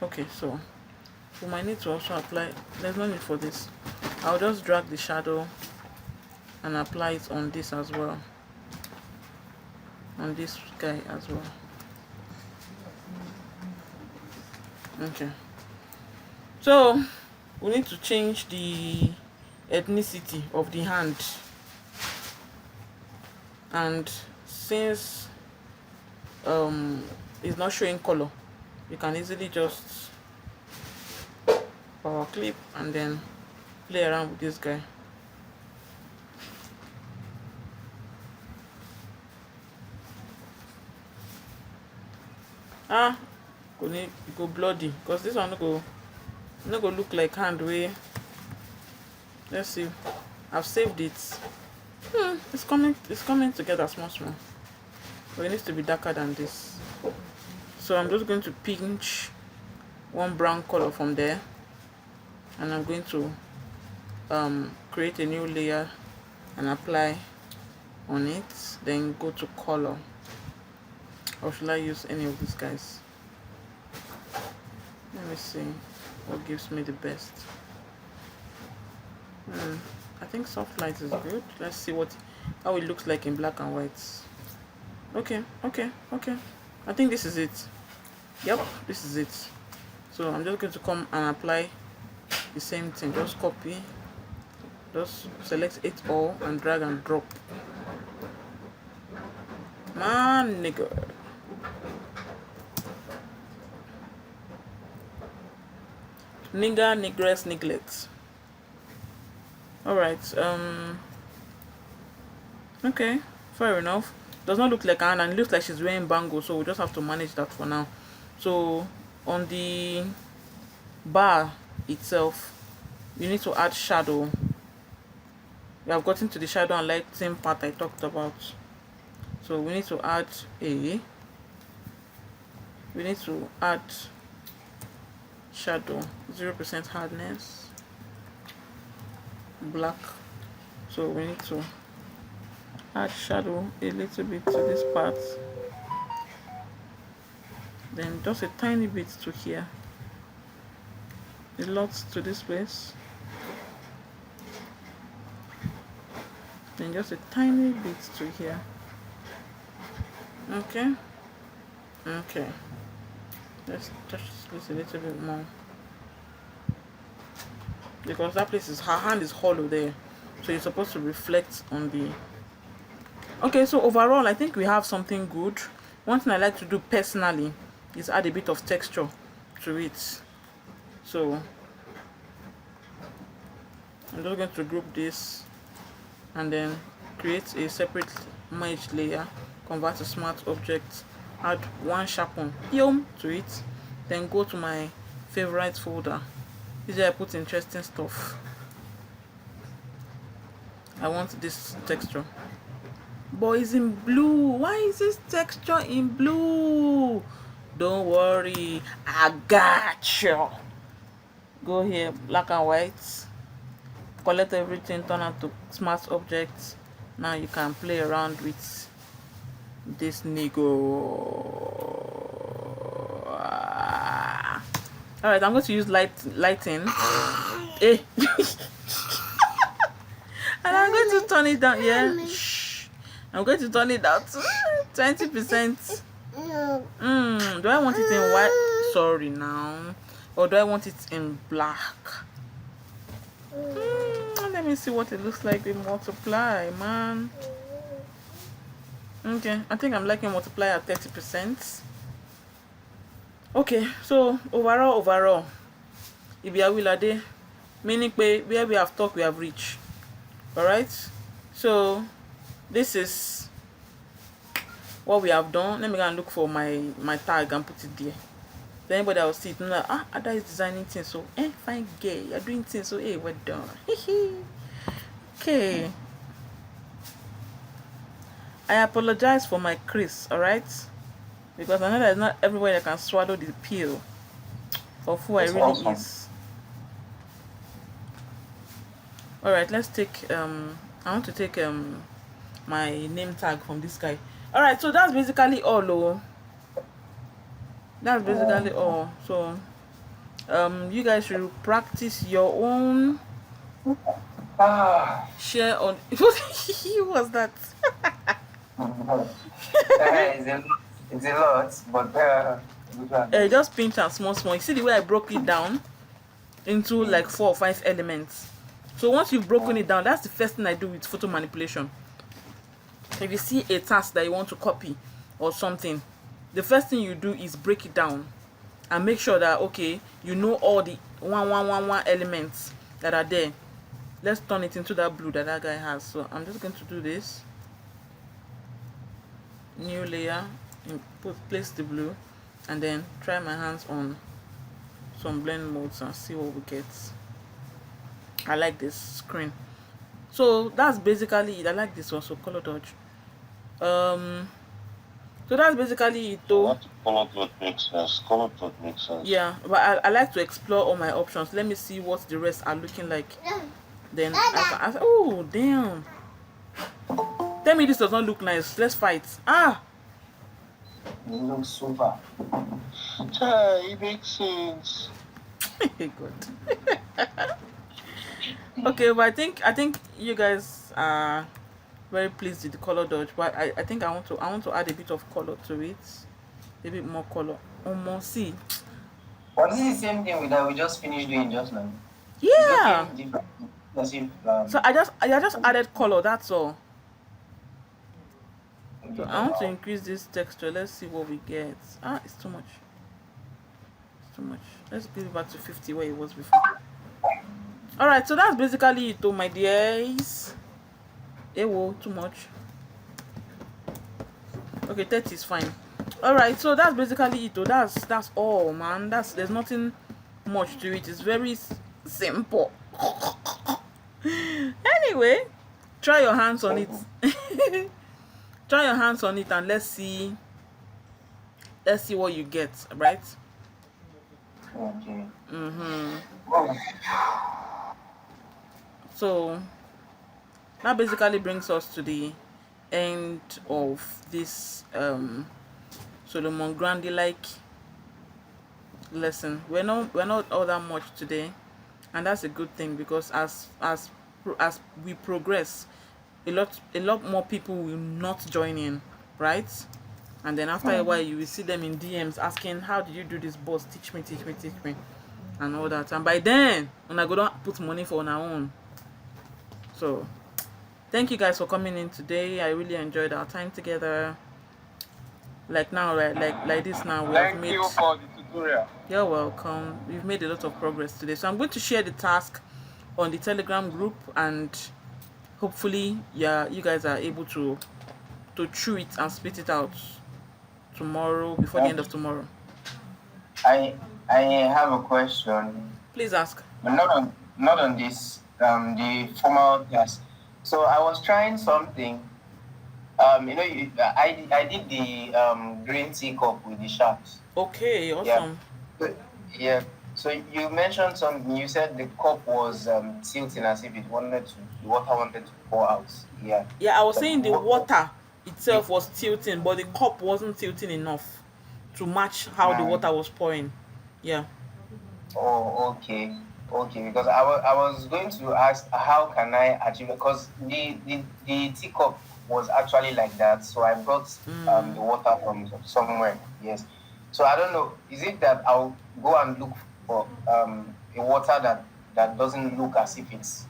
Okay, so we might need to also apply. There's no need for this. I'll just drag the shadow and apply it on this as well, on this guy as well. Okay, so we need to change the ethnicity of the hand, and since it's not showing color, you can easily just power clip and then play around with this guy. Go bloody, because this one no go look like hand way. Let's see. I've saved it. It's coming together small. But it needs to be darker than this. So I'm just going to pinch one brown color from there, and I'm going to create a new layer and apply on it, then go to color. Or should I use any of these guys? Let me see what gives me the best. I think soft light is good. Let's see how it looks like in black and white. Okay. I think this is it. Yep, this is it. So I'm just going to come and apply the same thing. Just copy, just select it all and drag and drop. Man, nigga. Nigger, negress, neglect. Alright, okay, fair enough. Does not look like a hand, and it looks like she's wearing bangles, so we just have to manage that for now. So on the bar itself, you need to add shadow. We have gotten to the shadow and lighting part I talked about. So we need to add shadow, 0% hardness, black. So we need to add shadow a little bit to this part, then just a tiny bit to here, a lot to this place, then just a tiny bit to here. Okay, let's touch this a little bit more, because that place her hand is hollow there, so it's supposed to reflect on the. Okay, so overall I think we have something good. One thing I like to do personally is add a bit of texture to it. So I'm just going to group this and then create a separate merge layer, convert to smart object, add one sharpen to it, then go to my favorite folder. This is where I put interesting stuff. I want this texture, but it's in blue. Why is this texture in blue? Don't worry, I got you. Go here, black and white, collect everything, turn out to smart objects. Now you can play around with this nigga. All right, I'm going to use lighting. And I'm going to turn it down. Yeah, shh. I'm going to turn it down to 20%. Do I want it in white? Sorry now. Or do I want it in black? Let me see what it looks like with multiply, man. Okay, I think I'm liking multiply at 30%. Okay, so overall, if you are willade, meaning where we have talked, we have reached. Alright, so this is what we have done. Let me go and look for my tag and put it there. So anybody that will see it, know that, Ada is designing things, so fine girl, you're doing things, so well done. Okay. I apologize for my crease, alright? Because I know that it's not everywhere that can swallow the pill of who It's I really awesome. is. Alright, let's take I want to take my name tag from this guy. Alright, so that's basically all. That's basically all. So you guys should practice your own share on who was that? It's a lot, but Just pinch and small. You see the way I broke it down into like 4 or 5 elements. So once you've broken it down, that's the first thing I do with photo manipulation. If you see a task that you want to copy or something, the first thing you do is break it down and make sure that, okay, you know all the one elements that are there. Let's turn it into that blue that guy has. So I'm just going to do this. New layer, place the blue, and then try my hands on some blend modes and see what we get. I like this screen. So that's basically it. I like this one, so color dodge. So that's basically it though. What color dot makes sense? Color dot makes sense. Yeah, but I like to explore all my options. Let me see what the rest are looking like. Then oh damn. Tell me this does not look nice. Let's fight. it looks super. It makes sense. Good. Okay, but I think you guys are very pleased with the color dodge, but I think I want to add a bit of color to it. A bit more color. Almost see. Well, this is the same thing that we just finished doing just now. Yeah. So I just added color, that's all. So I want to increase this texture. Let's see what we get. It's too much. It's too much. Let's give it back to 50 where it was before. Alright, so that's basically it, my dears. Whoa, too much. Okay, 30 is fine. Alright, so that's basically it. That's all, man. There's nothing much to it. It's very simple. Anyway, try your hands on it. Try your hands on it and let's see what you get, right? Okay. So that basically brings us to the end of this Solomon Grande like lesson. We're not all that much today, and that's a good thing, because as we progress, a lot more people will not join in, right? And then after a while you will see them in DMs asking, how did you do this, boss? Teach me, and all that. And by then when I go down put money for our own. So thank you guys for coming in today. I really enjoyed our time together. Like now, right? Like this now, we have made. Thank you for the tutorial. You're welcome. We've made a lot of progress today. So I'm going to share the task on the Telegram group, and hopefully, you guys are able to chew it and spit it out tomorrow, before the end of tomorrow. I have a question. Please ask. But not on this the formal class. So I was trying something. I did the green tea cup with the sharks. Okay, awesome. Yeah. So you mentioned something. You said the cup was tilting as if the water wanted to pour out. Yeah. Yeah, I was saying the water itself was tilting, but the cup wasn't tilting enough to match how the water was pouring. Yeah. Oh, okay. Because I was going to ask, how can I achieve it? Because the teacup was actually like that, so I brought the water from somewhere. Yes. So I don't know. Is it that I'll go and look for a water that doesn't look as if it's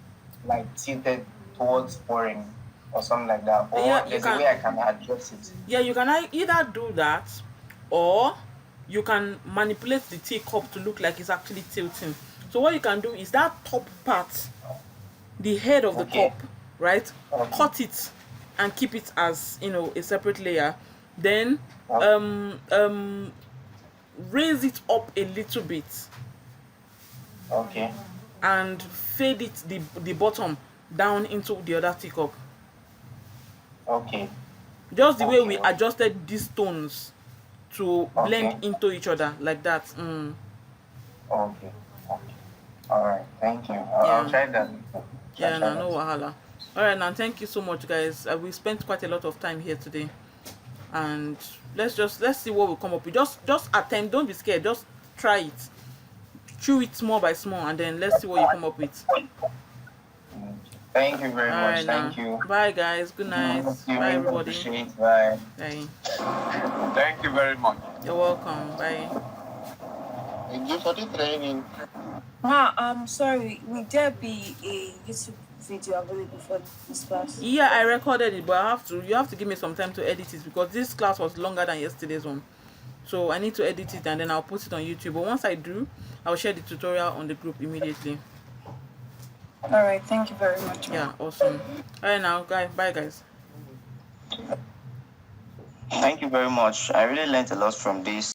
like tilted towards pouring or something like that, or there's a way I can adjust it? Yeah, you can either do that, or you can manipulate the teacup to look like it's actually tilting. So what you can do is that top part, the head of the cup, right? Cut it and keep it as, a separate layer. Then raise it up a little bit Okay. and fade it the bottom down into the other teacup. Okay. Just the way we Okay. adjusted these tones to blend Okay. into each other like that. Okay. Okay. All right. Thank you. I'll Yeah. try that. Yeah, no wahala. All right, now thank you so much, guys. We spent quite a lot of time here today, and let's see what we come up with. Just attempt. Don't be scared. Just try it. Chew it small by small, and then let's see what you come up with. Thank you very All much. right, now. Thank you. Bye, guys. Good night. Thank you. Bye, Really everybody. appreciate. Bye. Bye. Thank you very much. You're welcome. Bye. Thank you for the training. Sorry, will there be a YouTube video available for this class? Yeah, I recorded it, but you have to give me some time to edit it because this class was longer than yesterday's one. So I need to edit it and then I'll put it on YouTube. But once I do, I'll share the tutorial on the group immediately. All right, thank you very much. Yeah, awesome. All right, now, guys. Bye, guys. Thank you very much. I really learned a lot from this.